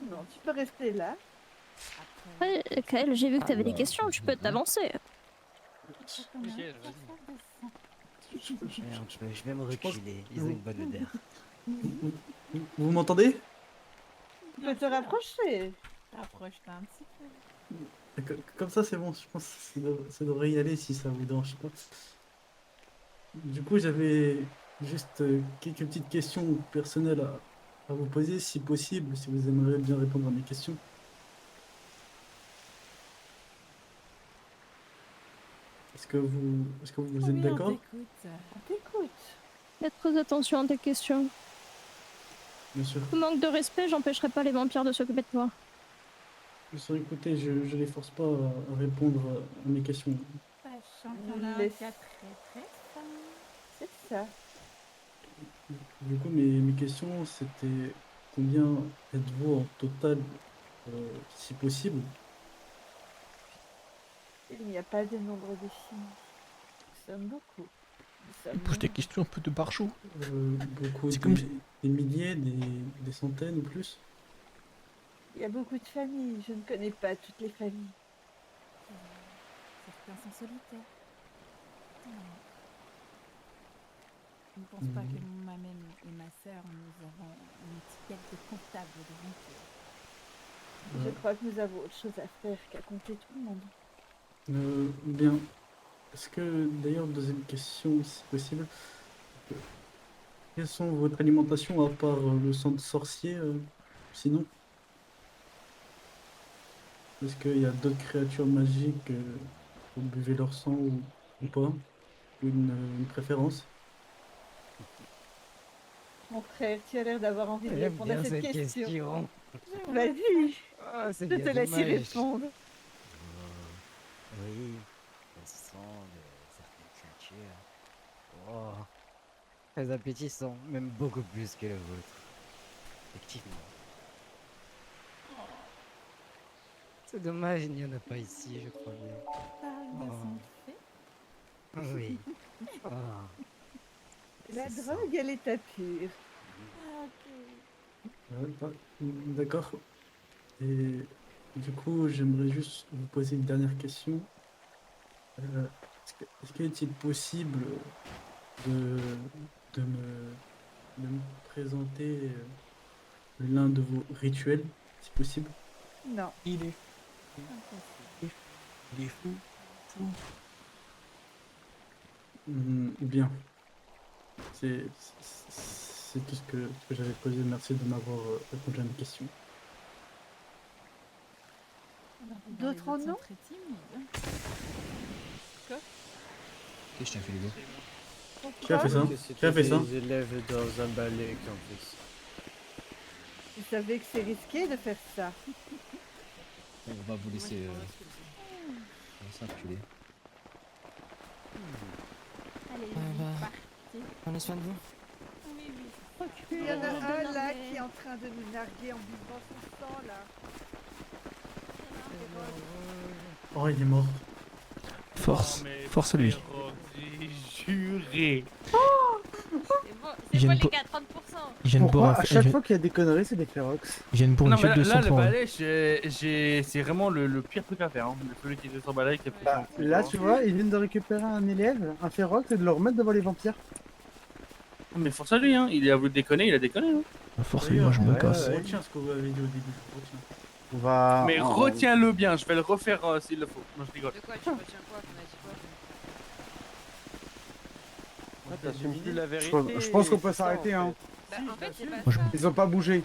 Non, tu peux rester là. Ouais, Kael, j'ai vu que t'avais des bah, questions, tu peux t'avancer. Merde, je vais me reculer. Ils ont une bonne odeur. Vous m'entendez? Tu peux te rapprocher. Rapproche-toi un petit peu. Comme ça, c'est bon. Je pense que ça devrait y aller si ça vous dérange pas. Du coup, j'avais juste quelques petites questions personnelles à vous poser, si possible, si vous aimeriez bien répondre à mes questions. Est-ce que vous êtes d'accord? On t'écoute. Faites très attention à tes questions. Bien sûr. Tout manque de respect, j'empêcherai pas les vampires de s'occuper de toi. Bien sûr, écoutez, je les force pas à répondre à mes questions. Sachant qu'il y en a un qui a très fin. C'est ça. Du coup, mes questions, c'était combien êtes-vous en total, si possible? Il n'y a pas de nombre défini. Nous sommes beaucoup. Nous sommes Pose des questions un peu de barjou. Beaucoup, C'est comme- des milliers, des centaines ou plus? Il y a beaucoup de familles. Je ne connais pas toutes les familles. Certains sont solitaires. Je ne pense pas que moi-même et ma sœur, nous avons une étiquette de comptable de vampires. Je crois que nous avons autre chose à faire qu'à compter tout le monde. Bien. Est-ce que, d'ailleurs, deuxième question, si possible, quelles sont votre alimentation à part le sang de sorcier, sinon? Est-ce qu'il y a d'autres créatures magiques, vous buvez leur sang ou pas? Ou une préférence? Mon frère, tu as l'air d'avoir envie de J'aime répondre à bien cette cette question. question. Vas-y. Ah, c'est Je bien te laisse y dommage. répondre. Oui, le sang de certaines créatures. Oh, très appétissant, même beaucoup plus que le vôtre. Effectivement. C'est dommage, il n'y en a pas ici, je crois bien. Parle de son fait. Oui. Oh. La C'est drogue, elle est à pure. D'accord. Et du coup, j'aimerais juste vous poser une dernière question. Est-ce qu'il est possible de, de me présenter l'un de vos rituels, si possible? Non. Il est fou. Bien. C'est tout ce que j'avais posé. Merci de m'avoir répondu à mes questions. D'autres en ont? Très timide. Ok, je tiens fait les deux. Qui a fait ça Que Qui a c'était fait ça des élèves dans un ballet campus. Vous savez que c'est risqué de faire ça. On va vous laisser circuler. Allez, bah, parti. Prenez soin de vous. Oui, oui. Il y en a un là qui est en train de nous narguer en buvant son sang là. Oh, il est mort. Force à lui. Juré. Ils viennent pour- Ils viennent boire Pourquoi à chaque fois qu'il y a des conneries, c'est des Clérox? Ils viennent pour une Non, mais fête de là, le 100 balai, c'est vraiment le pire truc à faire. Hein. Celui qui était sur balai qui a pris son coup, Là, tu vois, ils viennent de récupérer un élève, un Ferox, et de le remettre devant les vampires. Mais force à lui, hein. Il a voulu déconner, il a déconné. Hein. Force à lui, moi je me casse. Je retiens ce que vous avez dit au début. Je retiens. On va. Mais retiens-le bien, je vais le refaire s'il le faut. Non, je rigole. De quoi tu retiens quoi? On a dit quoi? T'assumes plus la vérité. Je pense qu'on peut s'arrêter, hein. Bah, en fait, c'est pas Moi, je- ça. Ils ont pas bougé.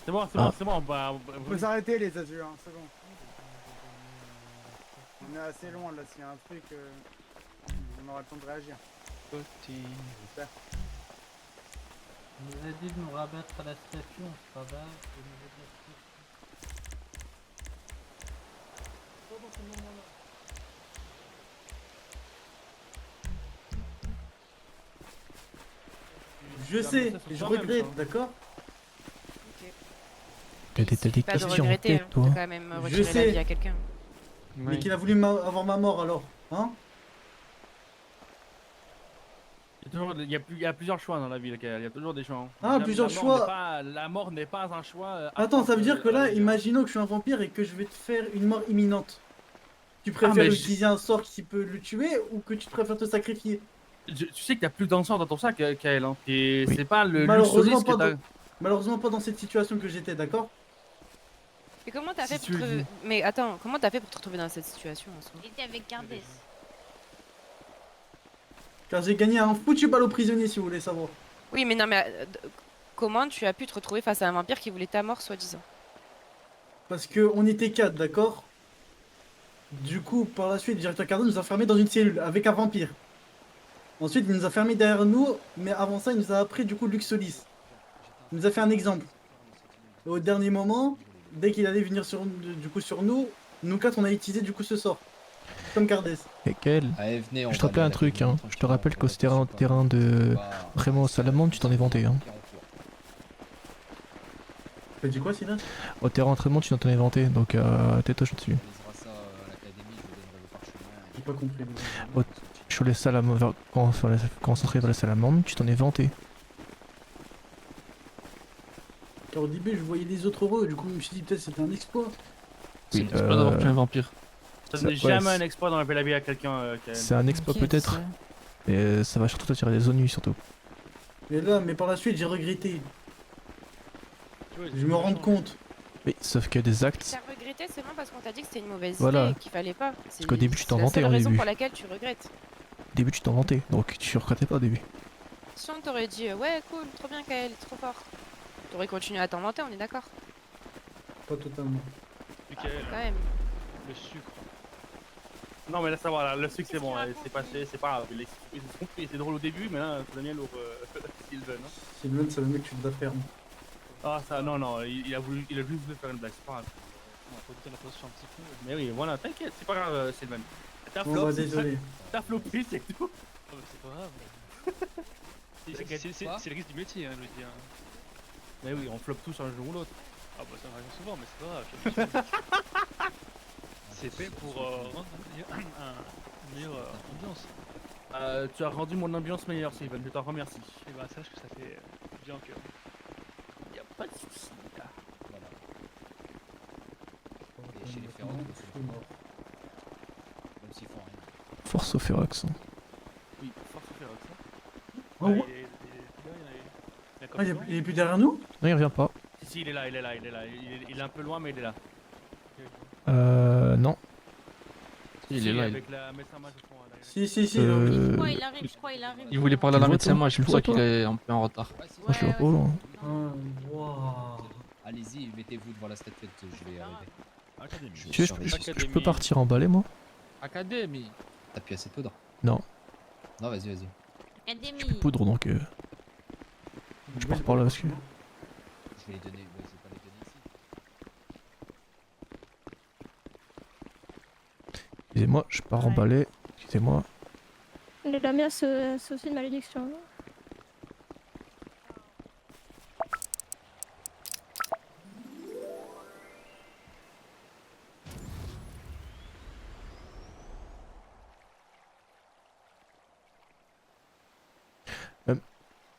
C'est bon, Ah. c'est bon. Bah, On peut s'arrêter, les azurs, hein, c'est bon. On est assez loin là, s'il y a un truc, on aura le temps de réagir. J'espère. On nous a dit de nous rabattre à la statue, on se rabat au niveau de la statue. Je sais, je regrette, d'accord? T'as des Pas de questions en regretter, tête, hein, toi. de quand même Je retirer la sais. vie à quelqu'un. Mais qu'il a voulu avoir ma mort alors, hein? Il y a plusieurs choix dans la vie, il y a toujours des choix. Hein. Ah, plusieurs la mort choix. n'est pas- La mort n'est pas un choix. Attends, ça veut dire que là, imaginons que je suis un vampire et que je vais te faire une mort imminente. Tu préfères mais utiliser un sort qui peut le tuer ou que tu préfères te sacrifier? Tu sais que t'as plus d'un sort dans ton sac, Kael. Hein. Et c'est pas le Malheureusement luxolis pas, que t'as. malheureusement pas dans cette situation que j'étais, d'accord? Et comment t'as Si fait tu pour le te... dis. Mais attends, comment t'as fait pour te retrouver dans cette situation en soi? Il était avec Cardès. Car j'ai gagné un foutu ballot prisonnier si vous voulez savoir. Oui, mais non, mais comment tu as pu te retrouver face à un vampire qui voulait ta mort, soi-disant? Parce que on était 4, d'accord? Du coup, par la suite, le directeur Cardin nous a fermés dans une cellule avec un vampire. Ensuite, il nous a fermés derrière nous, mais avant ça, il nous a appris du coup Luxolis. Il nous a fait un exemple. Et au dernier moment, dès qu'il allait venir sur nous, nous 4, on a utilisé du coup ce sort. Comme Cardès. Et Kael, Allez, venez, on je te va rappelle aller un à truc, l'académie, hein. Je te rappelle qu'au terrain de Raymond Salamandre, tu t'en es vanté, hein. T'as dit quoi, Silas? Au terrain d'entraînement, tu t'en es vanté, donc tais-toi dessus. J'ai pas compris. Sur les salamandres, quand on s'entrait vers les salamandres, tu t'en es vanté. Car au début, je voyais les autres heureux, du coup, je me suis dit peut-être c'était un exploit. Oui, C'est pas d'avoir tué un vampire. Ça n'est jamais un exploit d'enlever la vie à quelqu'un, Kael. C'est un exploit T'inquiète, peut-être, ça. mais ça va surtout t'attirer des ennuis surtout. Mais par la suite, j'ai regretté. Je me rends compte. Oui, sauf que des actes. T'as regretté seulement parce qu'on t'a dit que c'était une mauvaise Voilà. idée, qu'il fallait pas. Parce qu'au début, tu t'en C'est la vantais seule en raison début. pour laquelle tu regrettes. Au début, tu t'en vantais, donc tu regrettais pas au début. Si on t'aurait dit ouais, cool, trop bien, Kael, trop fort, t'aurais continué à t'en vanter, on est d'accord? Pas totalement. Quand même. Le sucre. Non, mais là, ça va, là, le sucre, c'est bon, c'est passé, c'est pas grave. Ils se sont compris, c'est drôle au début, mais là, c'est devenu lourd, Sylvain. Hein. Sylvain, c'est le mec que tu dois faire. Ah, ça, non, il a juste voulu faire une blague, c'est pas grave. On va redouter la position un petit peu. Mais oui, voilà, t'inquiète, c'est pas grave, Sylvain. T'as Bon, flop, bah, désolé. T'as flopé, c'est tout. C'est pas grave. C'est le risque du métier, hein, je veux dire. Mais oui, on flop tous un jour ou l'autre. Ah bah ça arrive souvent, mais c'est pas grave. C'est fait pour rendre une meilleure ambiance. Tu as rendu mon ambiance meilleure, Sylvain, je t'en remercie. Et bah sache que ça fait bien au cœur. Y'a pas de soucis, là. Et chez les Ferrox, même s'ils font rien. Force au Ferox. Hein. Oui, force au Ferox. Hein. Oh, ouais. Ah, il est plus derrière nous? Non, il revient pas. Si, il est là. Il est un peu loin, mais il est là. Non. Il est là. Avec la médecin mage au fond, là. Si. Je crois qu'il arrive, je crois qu'il arrive. Il voulait parler à la médecin, moi, je me sens qu'il est un peu en retard. Moi, je le vois pas loin. Allez-y, mettez-vous devant la statuette, je vais arriver. Académie. Tu veux, je peux partir en balai, moi? Académie. T'appuies assez peu, non? Non. Non, vas-y. J'ai plus de poudre donc je pars par là parce que. Je vais les donner, je vais pas les donner ici. Excusez-moi, je pars emballer. Excusez-moi. Les lamias, c'est aussi une malédiction.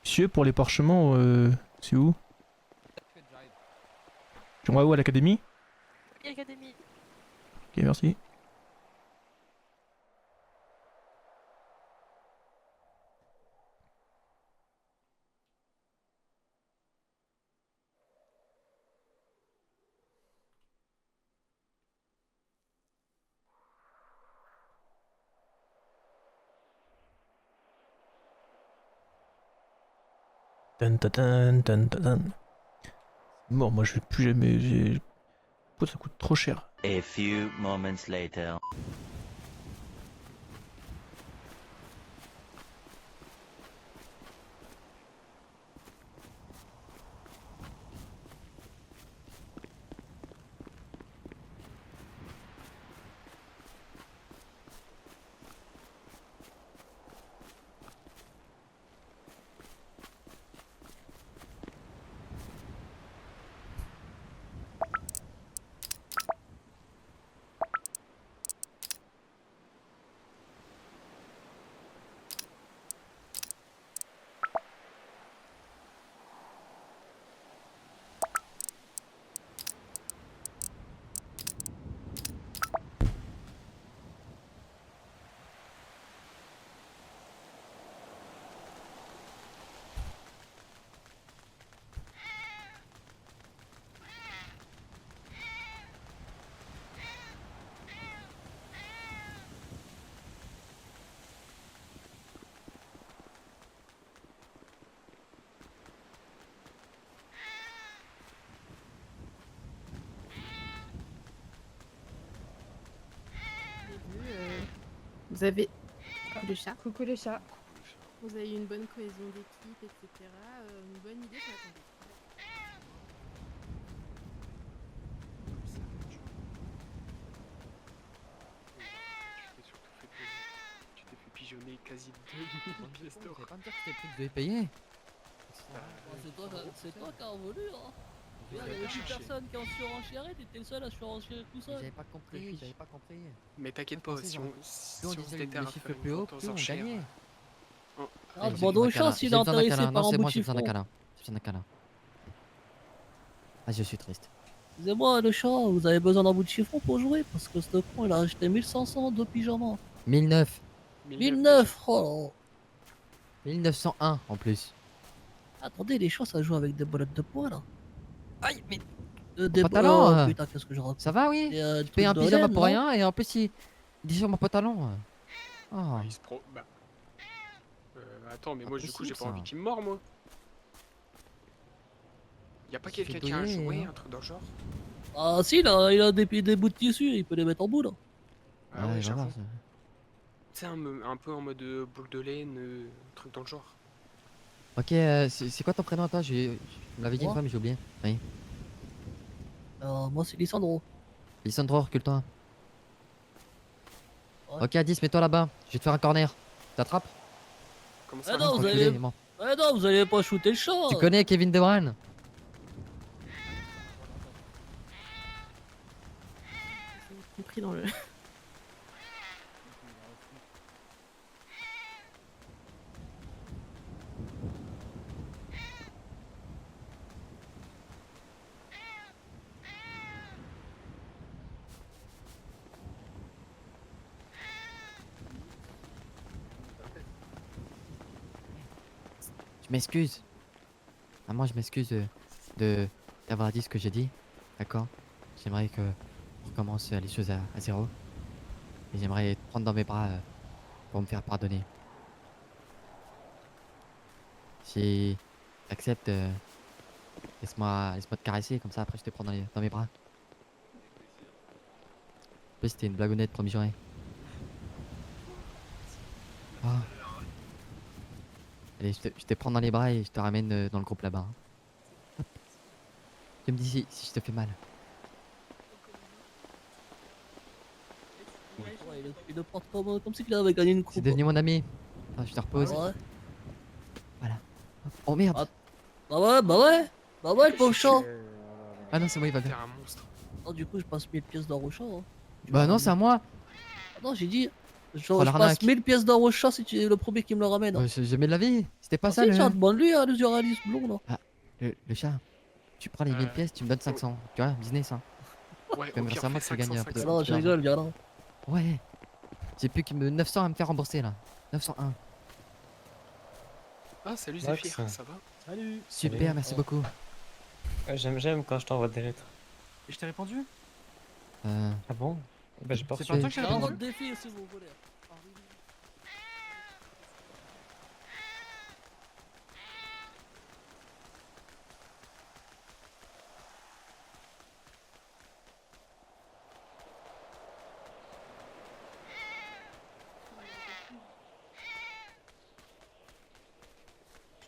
Monsieur, pour les parchements, c'est où? Tu m'envoies où, à l'académie? L'académie. Ok, merci. Tan, tan, tan, tan, tan, tan. Mort, moi je vais plus jamais. Ça coûte trop cher. A few moments later. Vous avez... Le chat. Coucou les chats. Vous avez eu une bonne cohésion d'équipe, etc. Une bonne idée sur la conduite. Tu t'es fait pigeonner quasi 2 pièces d'or. pas me dire que t'es plus de payer. C'est toi qui as envolu, hein. Il y avait 10 personnes qui ont surenchéré, t'étais le seul à surenchérer tout seul. J'avais pas compris, j'avais pas compris. Mais t'inquiète pas, si on disait était les chiffres plus hauts, plus on gagnait. Ah, demande au chat s'il est intéressé par un bout de chiffon. J'ai besoin d'un câlin. Ah, je suis triste. Excusez-moi, le chat, vous avez besoin d'un bout de chiffon pour jouer? Parce que ce con, il a acheté 1500 de pyjamas. 1009. 1009, oh là. 1901 en plus. Attendez, les chats, ça joue avec des bolottes de poids là. Aïe, mais. Des pantalons. Putain, qu'est-ce que je raconte? Ça va, oui. Tu payes un pyjama pour rien et en plus, il dit sur mon pantalon. Oh. Il se pro... Bah. Attends, mais moi du coup j'ai pas envie qu'il me mord moi. Y'a pas quelqu'un qui a un jouet, un truc dans le genre? Ah si, il a des bouts de tissu, il peut les mettre en bout là. Ah ouais, j'avoue. Tu sais, un peu en mode boule de laine, truc dans le genre. Ok, c'est quoi ton prénom à toi? Tu me l'avais dit une fois mais j'ai oublié. Oui. Moi c'est Lissandro. Lissandro, recule-toi. Ouais. Ok, 10, mets-toi là-bas. Je vais te faire un corner. T'attrapes? Comment ça? Non, vous allez pas shooter le chat. Tu connais Kevin De Bruyne? Compris dans le... Je m'excuse. Ah, moi je m'excuse d'avoir dit ce que j'ai dit. D'accord? J'aimerais que on recommence les choses à zéro. Et j'aimerais te prendre dans mes bras pour me faire pardonner. Si t'acceptes, laisse-moi te caresser, comme ça après je te prends dans mes bras. En plus c'était une blagounette, promis j'aurais. Oh. Allez, je te prends dans les bras et je te ramène dans le groupe là-bas. Hein. Hop. Tu me dis si je te fais mal. Ouais, il le porte comme si il avait gagné une coupe. C'est devenu mon ami. Attends, je te repose. Ah ouais. Voilà. Hop. Oh merde. Bah ouais, le pauvre chat. Ah non, c'est moi, il va bien. T'es un monstre. Oh, du coup, je passe 1000 pièces d'or au chat. Hein. Bah non, c'est à moi. Ah non, j'ai dit. Je Oh, passe l'arnaque. 1000 pièces d'or au chat si tu es le premier qui me le ramène. Hein. C'est jamais de la vie. C'était pas Ah ça si, le. tiens, demande-lui, hein, le Alice blond là. Ah, le chat. Tu prends les 1000 pièces, tu me donnes 500. Tu vois, business hein. Ouais, Comme au pire, grâce à moi, fais tu peux gagner un 500, peu. Non, je rigole, viens là. Ouais. J'ai plus que 900 à me faire rembourser là. 901. Ah, salut Max. Zéphyr, ça va? Salut. Super, merci beaucoup. Ouais, j'aime quand je t'envoie des lettres. Et je t'ai répondu? Ah bon? Bah j'ai pas C'est reçu. pas toi que j'ai C'est un répondu? autre défi si vous voulez.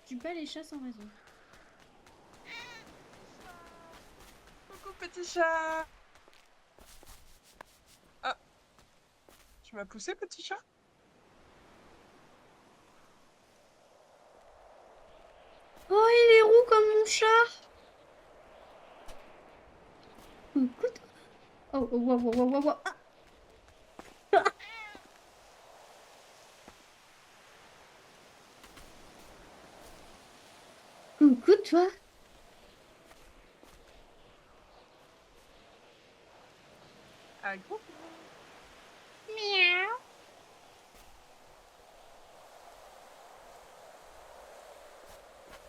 Tu bats les chats sans raison. Coucou petit chat. Ah. Tu m'as poussé petit chat? Oh, il est roux comme mon chat. Coucou. Oh, oh, wow, wow, wow, wow. Ah. Ah. Coucou toi. Ah, coucou. Miaou.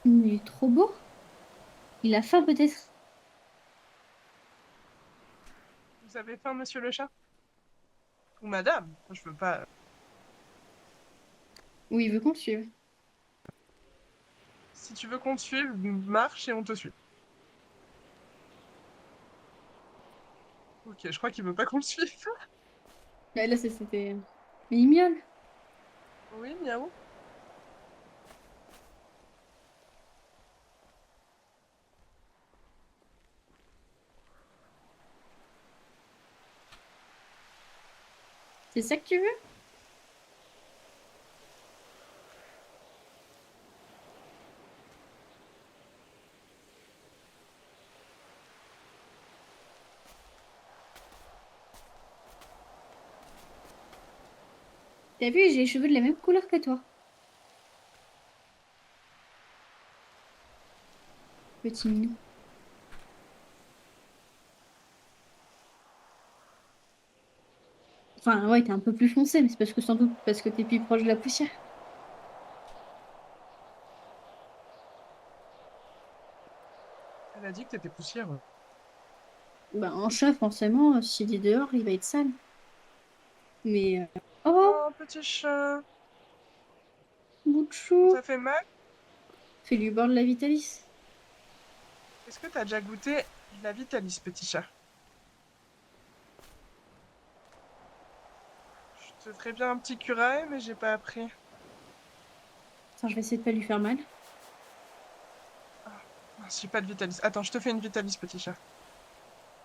Il est trop beau. Il a faim peut-être. Vous avez faim, monsieur le chat? Ou madame? Je veux pas. Oui, il veut qu'on le suive. Si tu veux qu'on te suive, marche et on te suit. Ok, je crois qu'il veut pas qu'on le suive. Là, c'était. Mais il miaule. Oui, miaou. C'est ça que tu veux? T'as vu, j'ai les cheveux de la même couleur que toi. Petit minou. Enfin, ouais, t'es un peu plus foncé, mais c'est parce que sans doute parce que t'es plus proche de la poussière. Elle a dit que t'étais poussiéreux. Bah, un chat, forcément, s'il est dehors, il va être sale. Mais. Oh, Oh, petit chat. bout de chou. Ça fait mal? Fais-lui boire de la Vitalis. Est-ce que t'as déjà goûté la Vitalis, petit chat? Je te ferais bien un petit curae, mais j'ai pas appris. Attends, je vais essayer de pas lui faire mal. Ah, j'ai pas de Vitalis. Attends, je te fais une Vitalis, petit chat.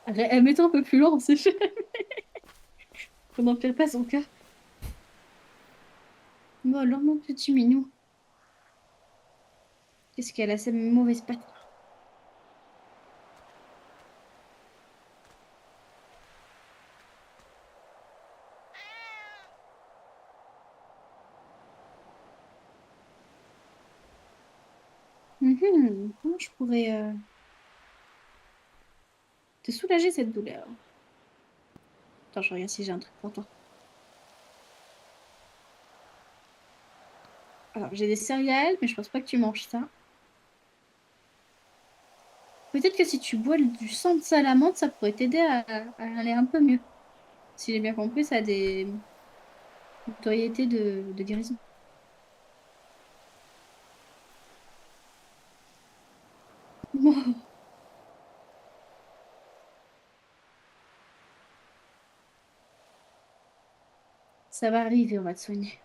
Mets-toi un peu plus loin, on sait jamais. Qu'on n'empire pas son cas. Bon, alors, mon petit minou. Qu'est-ce qu'elle a, cette mauvaise patte? Comment je pourrais te soulager cette douleur? Attends, je regarde si j'ai un truc pour toi. Alors, j'ai des céréales, mais je pense pas que tu manges ça. Peut-être que si tu bois du sang de salamandre, ça pourrait t'aider à aller un peu mieux. Si j'ai bien compris, ça a des notoriétés de guérison. Wow. Ça va arriver, on va te soigner.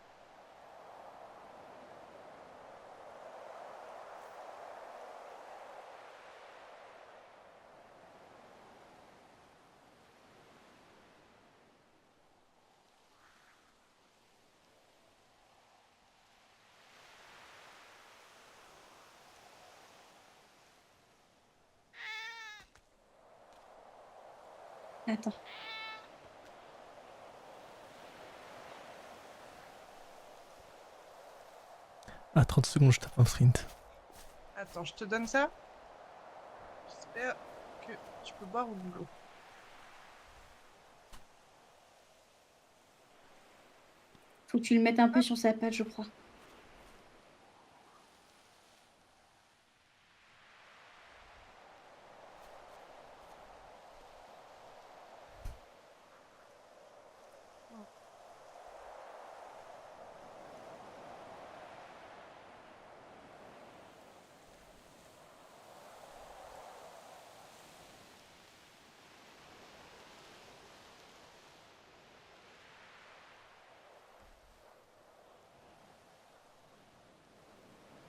Attends. À 30 secondes, je tape un sprint. Attends, je te donne ça. J'espère que tu peux boire au boulot. Faut que tu le mettes un peu sur sa patte, je crois.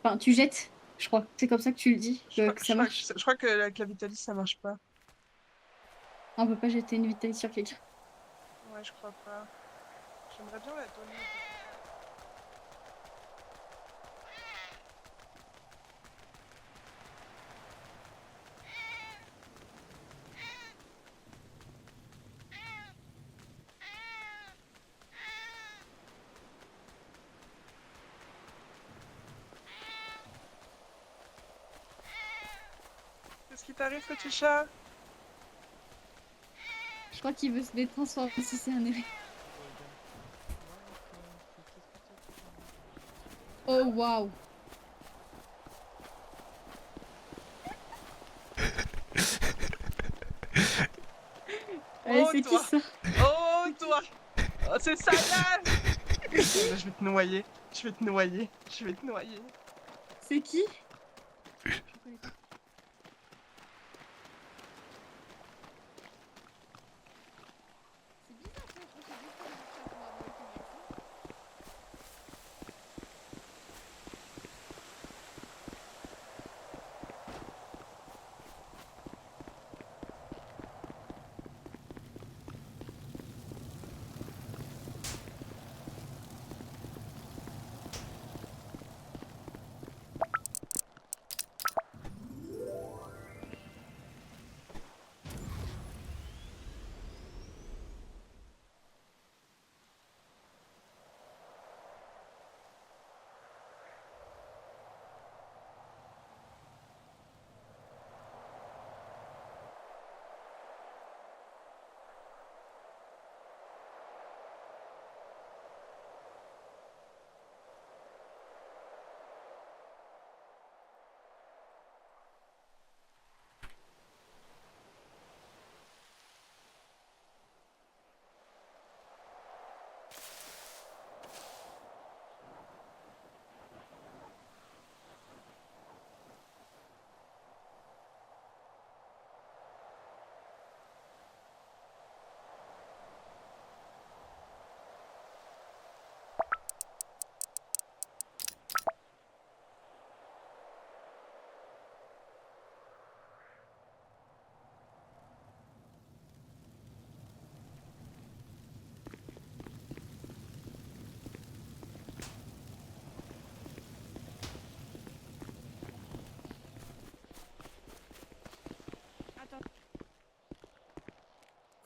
Enfin, tu jettes, je crois. C'est comme ça que tu le dis, que ça marche. Je crois que avec la Vitalis, ça marche pas. On peut pas jeter une Vitalis sur quelqu'un. Ouais, je crois pas. J'aimerais bien la donner. Qu'est-ce qui t'arrive, petit chat? Je crois qu'il veut se détransformer si c'est un erreur. Oh waouh! Allez, Oh, c'est toi. qui ça? Oh, toi! Oh, c'est ça là! Je vais te noyer. Je vais te noyer. Je vais te noyer. C'est qui?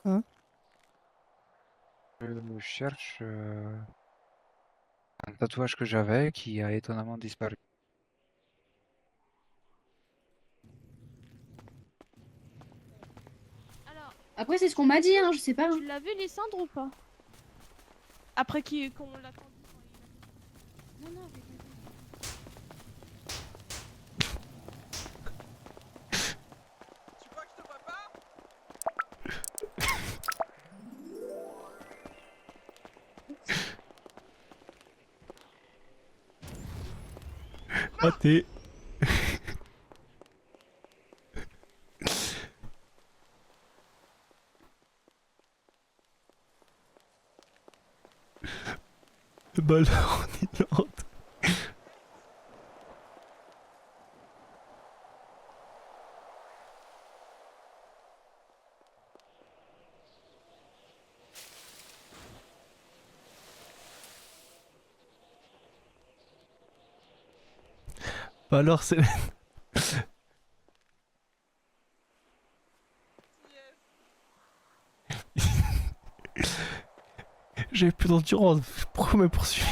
Hein? Je cherche un tatouage que j'avais qui a étonnamment disparu. Après, c'est ce qu'on m'a dit, hein, je sais pas. Tu l'as vu, Lysandre, ou pas? Après qu'on l'a tendu. Non, non, Tu crois que je te vois pas? Raté. Balle en Irlande. Bah alors, c'est... J'avais plus d'endurance. Pourquoi me poursuivre?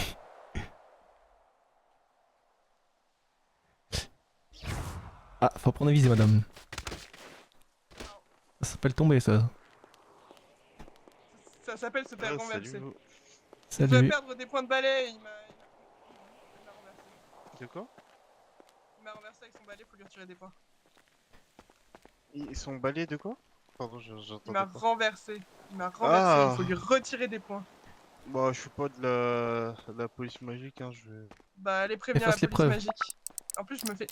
Ah, faut prendre à viser, madame. Ça s'appelle tomber, ça. Ça s'appelle se faire renverser. Il Salut. doit perdre des points de balai, il m'a renversé. De quoi? Il m'a renversé avec son balai, faut lui retirer des points. Ils sont balayés de quoi? Pardon, Il j'entendais m'a pas. renversé. Il m'a renversé, Ah. il faut lui retirer des points. Bah, je suis pas de la police magique, hein, je vais... Bah, allez prévenir la Efface les police preuves. magique. En plus, je me fais.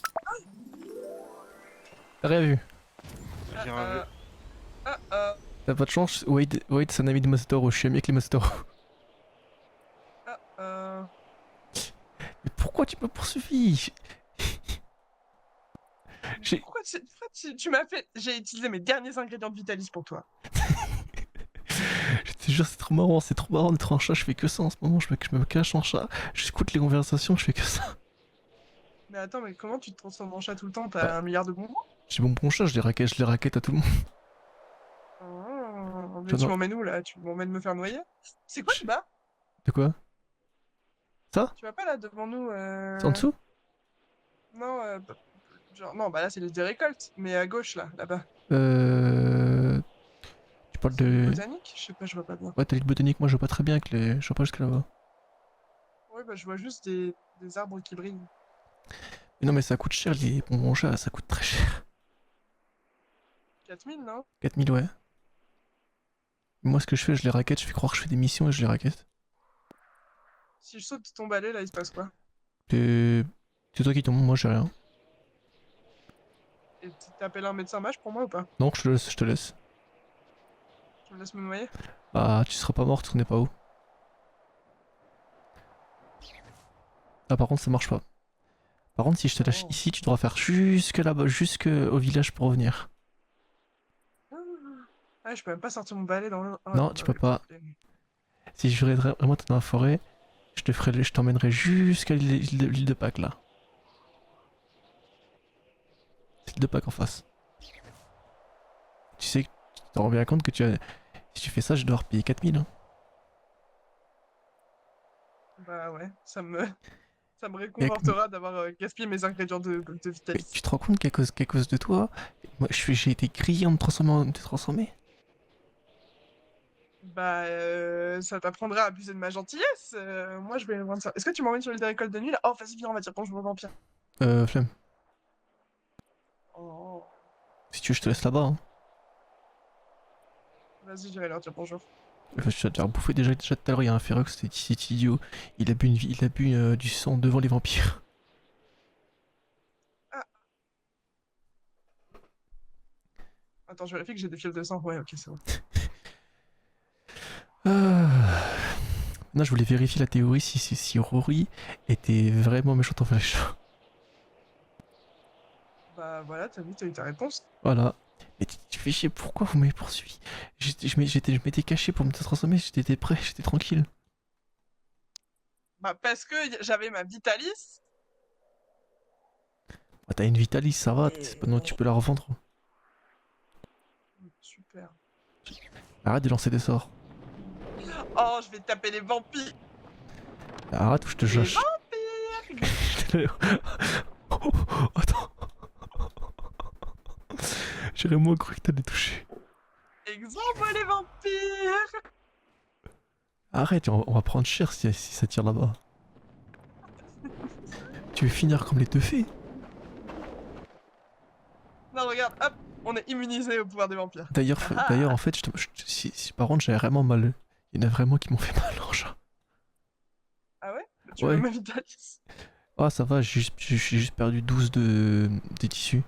T'as rien vu. J'ai rien vu. T'as pas de chance, Wade c'est un ami de Masatoro, je suis ami avec les Masatoro. Mais pourquoi tu m'as poursuivi? Pourquoi tu m'as fait. J'ai utilisé mes derniers ingrédients de Vitalis pour toi. Je te jure, c'est trop marrant d'être en chat, je fais que ça en ce moment, je me cache en chat, j'écoute les conversations, je fais que ça. Mais attends, mais comment tu te transformes en chat tout le temps? T'as 1 milliard de bonbons? J'ai bon chat, je les raquette à tout le monde. Oh, mais tu J'adore. m'emmènes où là? Tu m'emmènes me faire noyer? C'est quoi là-bas? De quoi? Ça? Tu vas pas là devant nous C'est en dessous? Non, genre, non, bah là c'est les des récoltes, mais à gauche là-bas. Tu parles de... Botanique? Je sais pas, je vois pas bien. Ouais, t'as l'île botanique, moi je vois pas très bien avec les... Je vois pas jusque là-bas. Ouais, bah je vois juste des arbres qui brillent. Mais non mais ça coûte cher les bonbons chats, ça coûte très cher. 4000, non? 4000 ouais. Moi ce que je fais, je les raquette, je fais croire que je fais des missions et je les raquette. Si je saute de ton balai là, il se passe quoi? C'est toi qui tombes, moi j'ai rien. Et t'appelles un médecin mage pour moi ou pas? Non, je te laisse, je te laisse. Tu me laisses me noyer? Ah, tu seras pas morte, on n'est pas où. Ah par contre ça marche pas. Par contre si je te lâche ici, tu devras faire jusque là-bas, jusque au village pour revenir. Ah, je peux même pas sortir mon balai dans le... Ah, Non, tu peux pas. Si je voudrais vraiment être dans la forêt, je t'emmènerai jusqu'à l'île de Pâques là. C'est l'île de Pâques en face. Tu sais, tu t'en rends bien compte que si tu fais ça, je dois repayer 4000. Hein. Bah ouais, ça me réconfortera d'avoir gaspillé mes ingrédients de Mais Vitalis. tu te rends compte qu'à cause de toi, moi j'ai été grillé en me transformant. Bah, ça t'apprendra à abuser de ma gentillesse. Moi, je vais voir ça. Est-ce que tu m'emmènes sur l'île des récoltes de nuit là? Oh, vas-y, viens, on va dire bonjour au vampire. Flemme. Oh, Si tu veux, je te laisse là-bas. Hein. vas-y, j'irai leur dire bonjour. Je t'ai déjà bouffé déjà tout à l'heure, il y a un Ferox, c'est idiot. Il a bu du sang devant les vampires. Attends, je vérifie que j'ai des fils de sang. Ouais, ok, c'est bon. Non, je voulais vérifier la théorie si Rory était vraiment méchante envers les chats. Bah voilà, t'as vu, t'as eu ta réponse. Voilà. Mais tu fais chier, pourquoi vous m'avez poursuivi? Je m'étais caché pour me transformer, j'étais prêt, j'étais tranquille. Bah parce que j'avais ma Vitalis. Bah, t'as une Vitalis, ça va, c'est pas non, tu peux la revendre. Super. Arrête de lancer des sorts. Oh, je vais taper les vampires. Arrête ou je te Les jâche. vampires. Attends. J'aurais moins cru que t'allais toucher. Exemple les vampires. Arrête, on va prendre cher si ça tire là-bas. Tu veux finir comme les deux fées? Non, regarde, hop, on est immunisé au pouvoir des vampires. D'ailleurs, en fait, si par contre j'avais vraiment mal. Il y en a vraiment qui m'ont fait mal en chat. Ah ouais? Tu Ouais. veux ma Vitalis? Ah ça va, j'ai juste perdu 12 de tissus.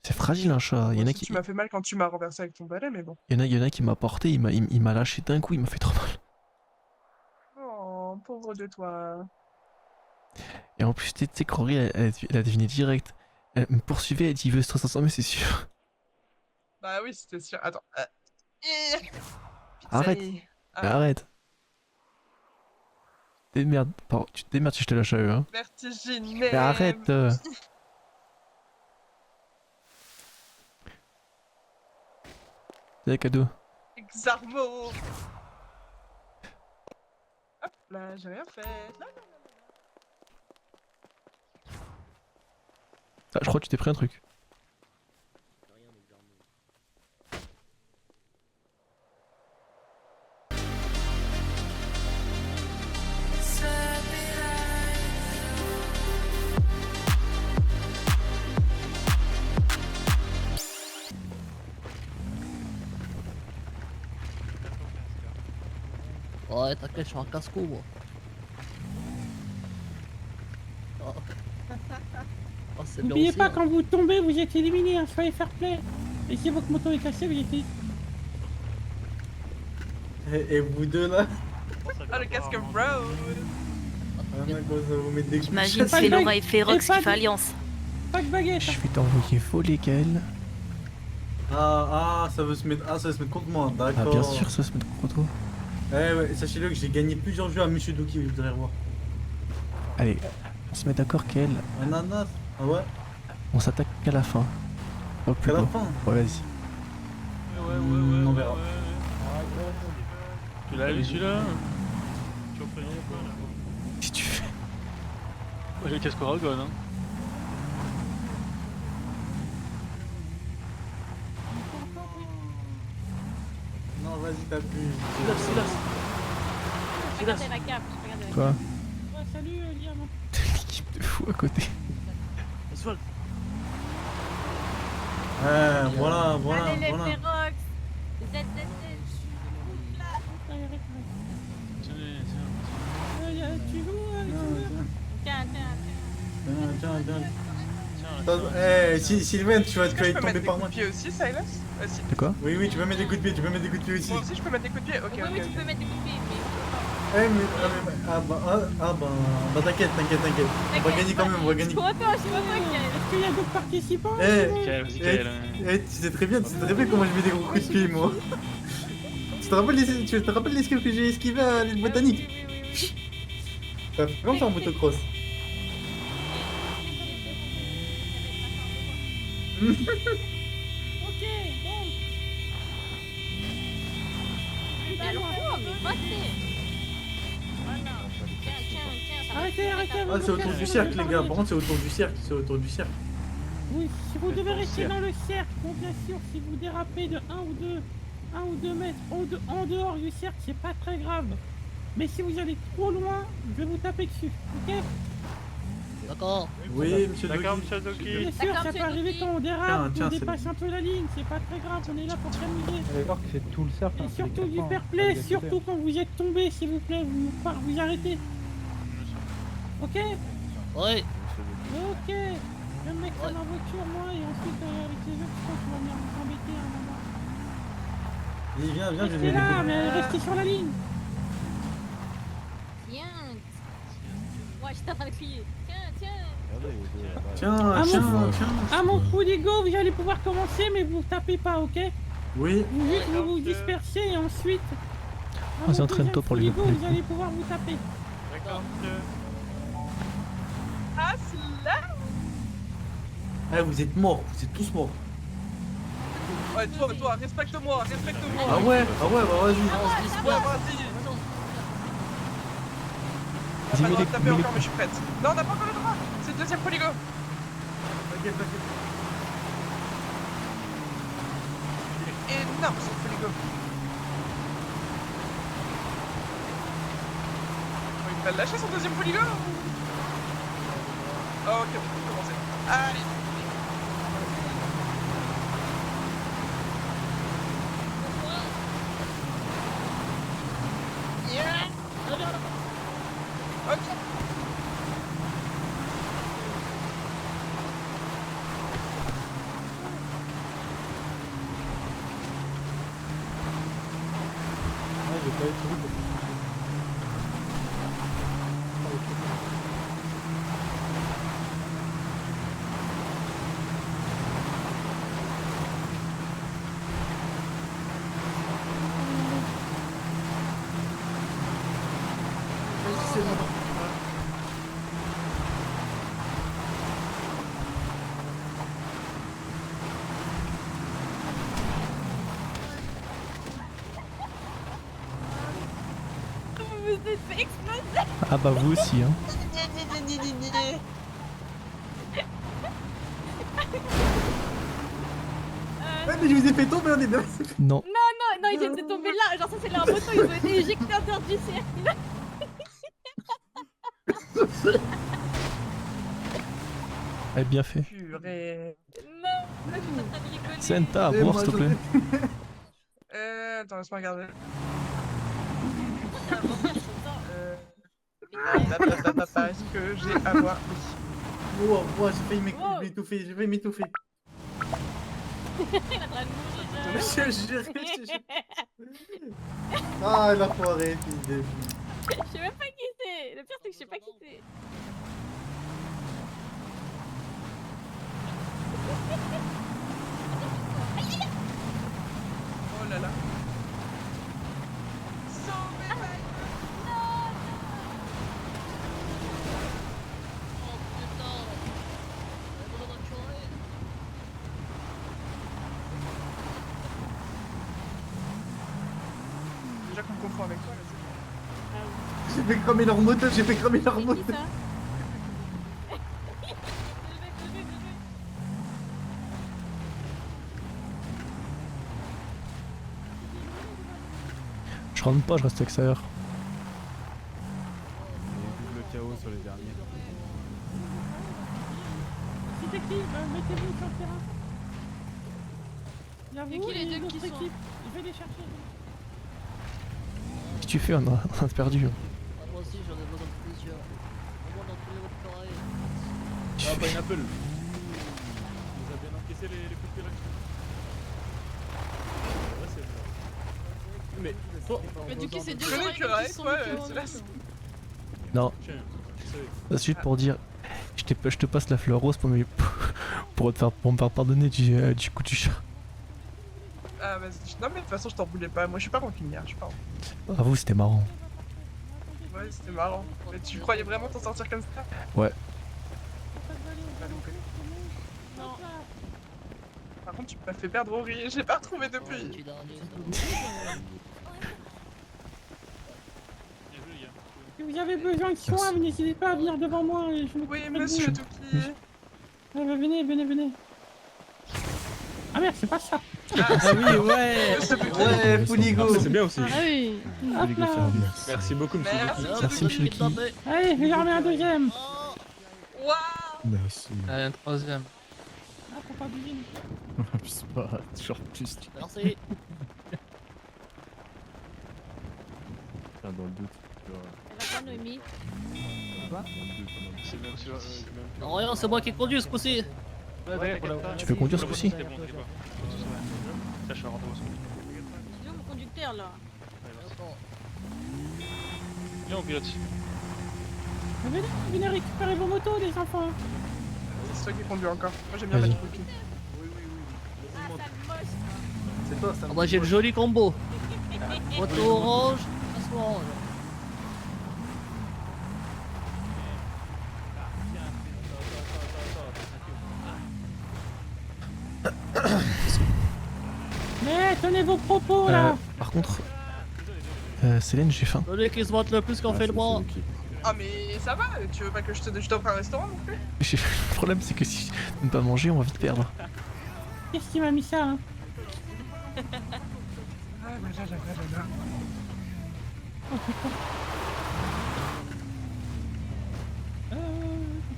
C'est fragile un chat. Il y en a qui, Tu m'as fait mal quand tu m'as renversé avec ton balai, mais bon. il y en a qui m'a porté, il m'a lâché d'un coup, il m'a fait trop mal. Oh, pauvre de toi. Et en plus, tu sais, Rory, elle a deviné direct. Elle me poursuivait, elle dit il veut se transformer, c'est sûr. Bah oui, c'était sûr. Attends. Arrête. Ah. Mais arrête. Démerde. Pardon, tu te démerdes si je te lâche à eux, hein. Vertigineux. Mais arrête. C'est un cadeau. Exarmo. Là, j'ai rien fait. Non, non. Ah, je crois que tu t'es pris un truc. Ouais, t'inquiète, je suis un casse-cou, moi. Oh. Oh, c'est bien N'oubliez aussi, pas, hein. quand vous tombez, vous êtes éliminé, hein, soyez fair play. Et si votre moto est cassée, vous êtes... Et vous deux là? Ah, le casque bro. Ah, mec, vous mettez des coups de J'imagine chasse. c'est Laura et Ferox et pas qui de- fait alliance. Pas de baguette. Je vais t'envoyer voler Gaël. Ça veut se mettre. Ah, ça veut se mettre contre moi, Ah, d'accord. bien sûr, ça se met contre toi. Ouais, sachez-le que j'ai gagné plusieurs jeux à Monsieur Doki, vous voudrez revoir. Allez, on se met d'accord, Gaël. Ananas. Ah ouais? On s'attaque qu'à la fin. Au plus Qu'à la tôt. fin? Ouais, vas-y. On verra. Tu l'as vu celui-là? Qu'est-ce que tu fais? Moi j'ai le casque Aragon, hein. Non, vas-y, t'abuses. Regardez la cape, regardez la Quoi? cape. Ouais, salut, Diamant. L'équipe de fou à côté. Voilà. Allez les Voilà. Ferox. Z. Tu joues, Tiens. Sylvain, tu vas Est-ce que je peux tomber mettre des par coups moi. de pied aussi, Silas? Aussi. De quoi? Oui, tu peux mettre des coups de pied, aussi. Moi aussi, je peux mettre des coups de pied. Ok, Oui, ok. tu peux mettre des coups de pied, mais... T'inquiète. On va gagner quand même, on va gagner. Je suis content, Est-ce qu'il y a d'autres participants? Tu sais très bien comment je mets des gros coups de pied, moi. Tu te rappelles l'esquive que j'ai esquivé à l'île botanique? Ça fait comme ça en motocross. Ok, bon. Mais alors, mais passez. Voilà. Tiens, ça va. Arrêtez. Ah, c'est autour du cercle, les gars. Par contre, c'est autour du cercle. Oui, si vous devez rester dans le cercle, bon, bien sûr, si vous dérapez de 1 ou 2 mètres en dehors du cercle, c'est pas très grave. Mais si vous allez trop loin, je vais vous taper dessus, ok? D'accord. Oui, monsieur D'accord, Doki. monsieur Doki. Bien sûr, D'accord, ça peut monsieur arriver Doki. quand on dérape, Tiens, on c'est dépasse un peu la ligne, c'est pas très grave, on est là pour s'amuser. D'accord que c'est tout le cercle. Et surtout du fair play, surtout quand vous êtes tombé, s'il vous plaît, vous arrêtez. Ok? Ouais. Ok. Je vais me mettre ça dans la voiture, moi, et ensuite, avec les autres, je crois que tu vas venir nous embêter à un moment. Viens, je Restez vais là, mais restez sur la ligne. Tiens. Ouais, j'étais en train de crier. Tiens. À mon coup d'ego, vous allez pouvoir commencer, mais vous tapez pas, ok? Oui. Vous vous dispersez et ensuite. à mon Vas-y, entraîne-toi pour les deuxième coup coups. d'ego, vous allez pouvoir vous taper. D'accord, monsieur. Ah, c'est là. Ah, vous êtes morts, vous êtes tous morts. Ouais, toi, respecte-moi. Ah ouais, bah vas-y. Ouais, vas-y. Vas-y, Pas le droit de taper mets-les encore, mais coups. je suis prête. Non, on n'a pas encore le droit. C'est le deuxième polygo. T'inquiète. Énorme ce polygo. Il va le lâcher son deuxième polygo. Oh, ok, on peut commencer. Allez. Ok. J'ai pas été vous êtes fait exploser. Ah bah vous aussi, hein. Ouais, mais je vous ai fait tomber, on est bien. Non. Non, ils étaient tombés là. Genre, ça, c'est leur moto. Ils ont été éjectés en dehors du cercle. Eh, bien fait. Purée. Non, je suis en train de rigoler. Senta, à boire, s'il te plaît. Attends, laisse-moi regarder. Est-ce que j'ai à voir? Wow, wow, j'ai failli m'étouffer, j'ai failli m'étouffer. Il est en train de mourir. Je te jure, je te jure. Ah, l'enfoiré, fils de fille. Je sais même pas qui c'est. Le pire, c'est que je sais pas qui c'est. Oh là là. Déjà qu'on me confond avec toi, là, c'est... J'ai fait cramer leur moto, j'ai fait cramer leur moto. Je rentre pas, je reste extérieur. Le chaos sur les derniers. C'est qui mettez-vous sur le terrain. Il y a qui vous les et deux l'autre qui sont équipe. Je vais les chercher. Qu'est-ce que tu fais? On a perdu. Ah, moi aussi, j'en ai besoin de plusieurs. Au moins dans tous les autres pareils. Ah, Pineapple. Vous avez bien encaissé les coups de pied là. Ouais, c'est vrai. Mais toi, Mais du coup, c'est deux Je connais oreilles que qui sont ouais, que en c'est même là. temps. Non. tiens, je savais. C'est juste pour dire, je te passe la fleur rose pour me faire pardonner du coup du chat. Ah, vas-y. Non, mais de toute façon, je t'en voulais pas. Moi, je suis pas rancunière, je suis pas. Ah vous, c'était marrant. Ouais, c'était marrant. Mais tu croyais vraiment t'en sortir comme ça? Ouais. Non. Par contre, tu m'as fait perdre Ori, j'ai pas retrouvé depuis. Si vous avez besoin de soins, n'hésitez pas à venir devant moi et je vous Oui, monsieur Touki. Venez. Ah merde, c'est pas ça. Ah oui, ouais. Ouais, Fouligo. C'est bien aussi. Ah oui. Hop là. Merci beaucoup, monsieur. Merci, monsieur Lucky. Allez, je remets un deuxième. Waouh. Merci. Allez, un troisième. Ah, faut pas bouger. C'est pas toujours plus. Merci. Dans le doute, tu vois. Elle va pas, Noémie. C'est même sûr. Non, rien, c'est moi qui conduis ce coup-ci. Tu peux conduire ce coup-ci? Ça, je suis rentré au sol. C'est où mon conducteur là? Viens, on pilote. Venez récupérer vos motos, les enfants. C'est toi qui conduis encore. Moi, j'aime bien Vas-y. mettre Touki. C'est toi, ça. Ah, moi j'ai le joli combo. Moto orange, ça orange. Mais tenez vos propos là. Par contre, Célène, j'ai faim. Celui qui se vote le plus qu'en fait le mois. Ah, mais ça va, tu veux pas que je t'offre un restaurant non plus? Le problème, c'est que si on ne pas manger, on va vite perdre. Qu'est-ce qui m'a mis ça hein? Ah, bah là. Oh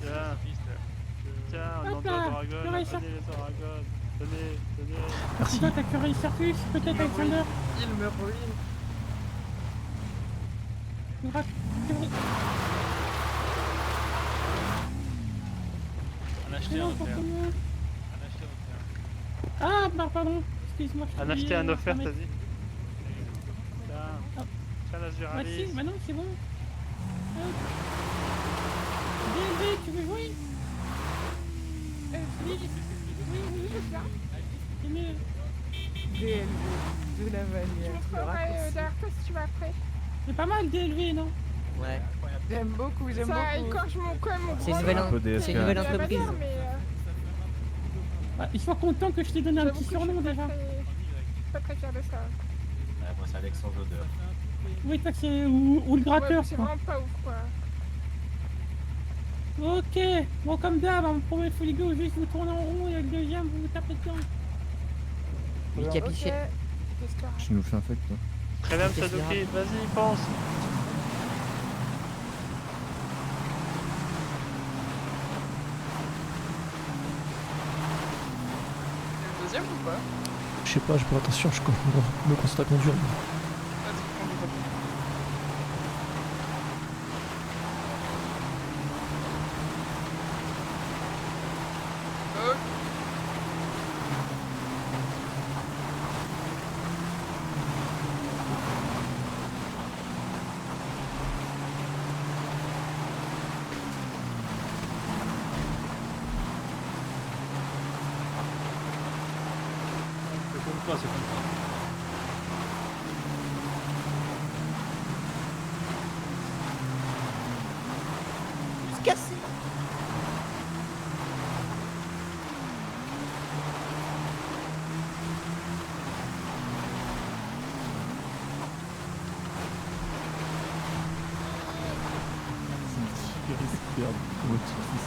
putain. Tiens, tiens, on Hop entend là, Dragon, purée, ça- tenez les Aragon. Tenez. Merci. Toi, t'as curé Circus, peut-être Alexander. Il me ruine. Un acheté, un offert. Un acheté, un offert. Ah, bah pardon, excuse-moi. je Un t'ai acheté, oublié, un offert, mais- t'as dit. Tiens, la Bah si, Giralis. bah non, c'est bon. DLV, tu veux jouer? Oui, je suis là. C'est mieux. DLV, de la manière. Tu montrerai derrière toi si tu vas après. C'est pas mal DLV, non? Ouais. J'aime beaucoup, j'aime beaucoup. Ça écorche mon com, mon C'est une nouvelle entreprise. Bah, ils sont contents que je t'ai donné un petit surnom déjà. Pas très fier de ça. Moi, c'est Alexandre Odeur. Oui, toi, c'est ou le gratteur, c'est quoi. vraiment pas ouf, quoi. Ok, bon, comme d'hab, mon premier Foligo, juste vous tournez en rond et avec le deuxième, vous vous tapez dedans. Oui, capiché. Tu nous fais un fuck, toi. Très bien, monsieur Doki, vas-y, pense. Le deuxième ou pas? Je sais pas, je fais attention, je me concentre à conduire. C'est comme toi, c'est comme toi. Se casser. Superbe, comme un petit-fils.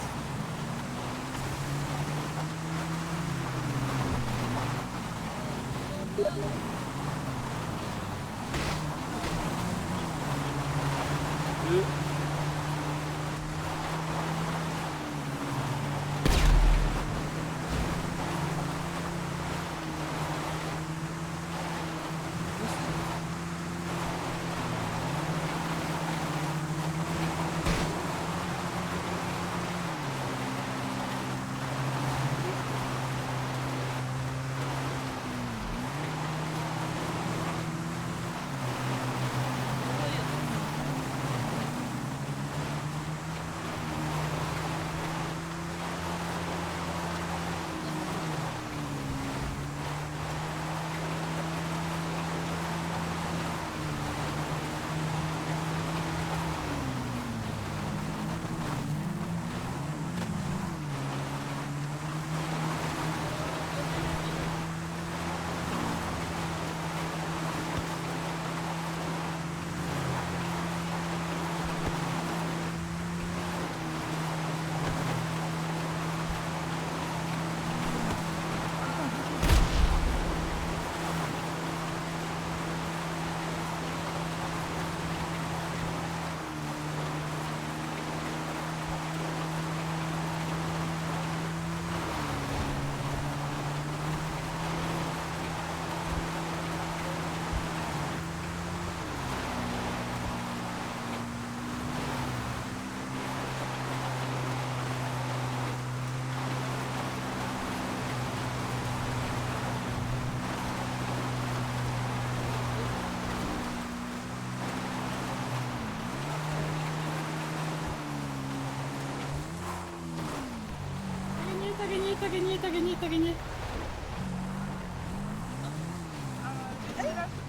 T'as gagné.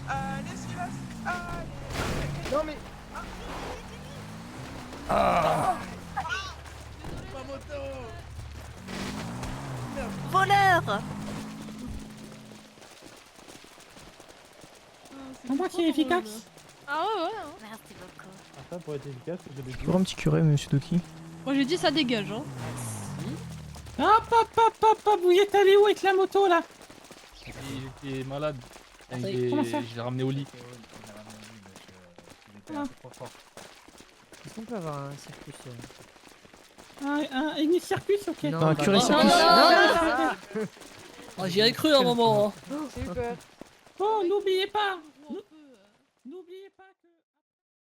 Allez, Silas. Allez. Non, mais. Ah. Ma moto. Voleur! Pour moi, c'est efficace. Ah ouais, merci beaucoup. Ça, pour être efficace, c'est de Toujours un petit curé, monsieur Doki. Moi j'ai dit ça dégage, hein. Hop, vous y êtes allé où avec la moto là? Il est malade. Comment ça? Je l'ai ramené au lit. Ah. Est-ce qu'on peut avoir un circuit Une circuit, ok. Non, un curé circuit. Ah, j'y ai cru à un moment. Hein. Super. Bon, n'oubliez pas. N'oubliez pas.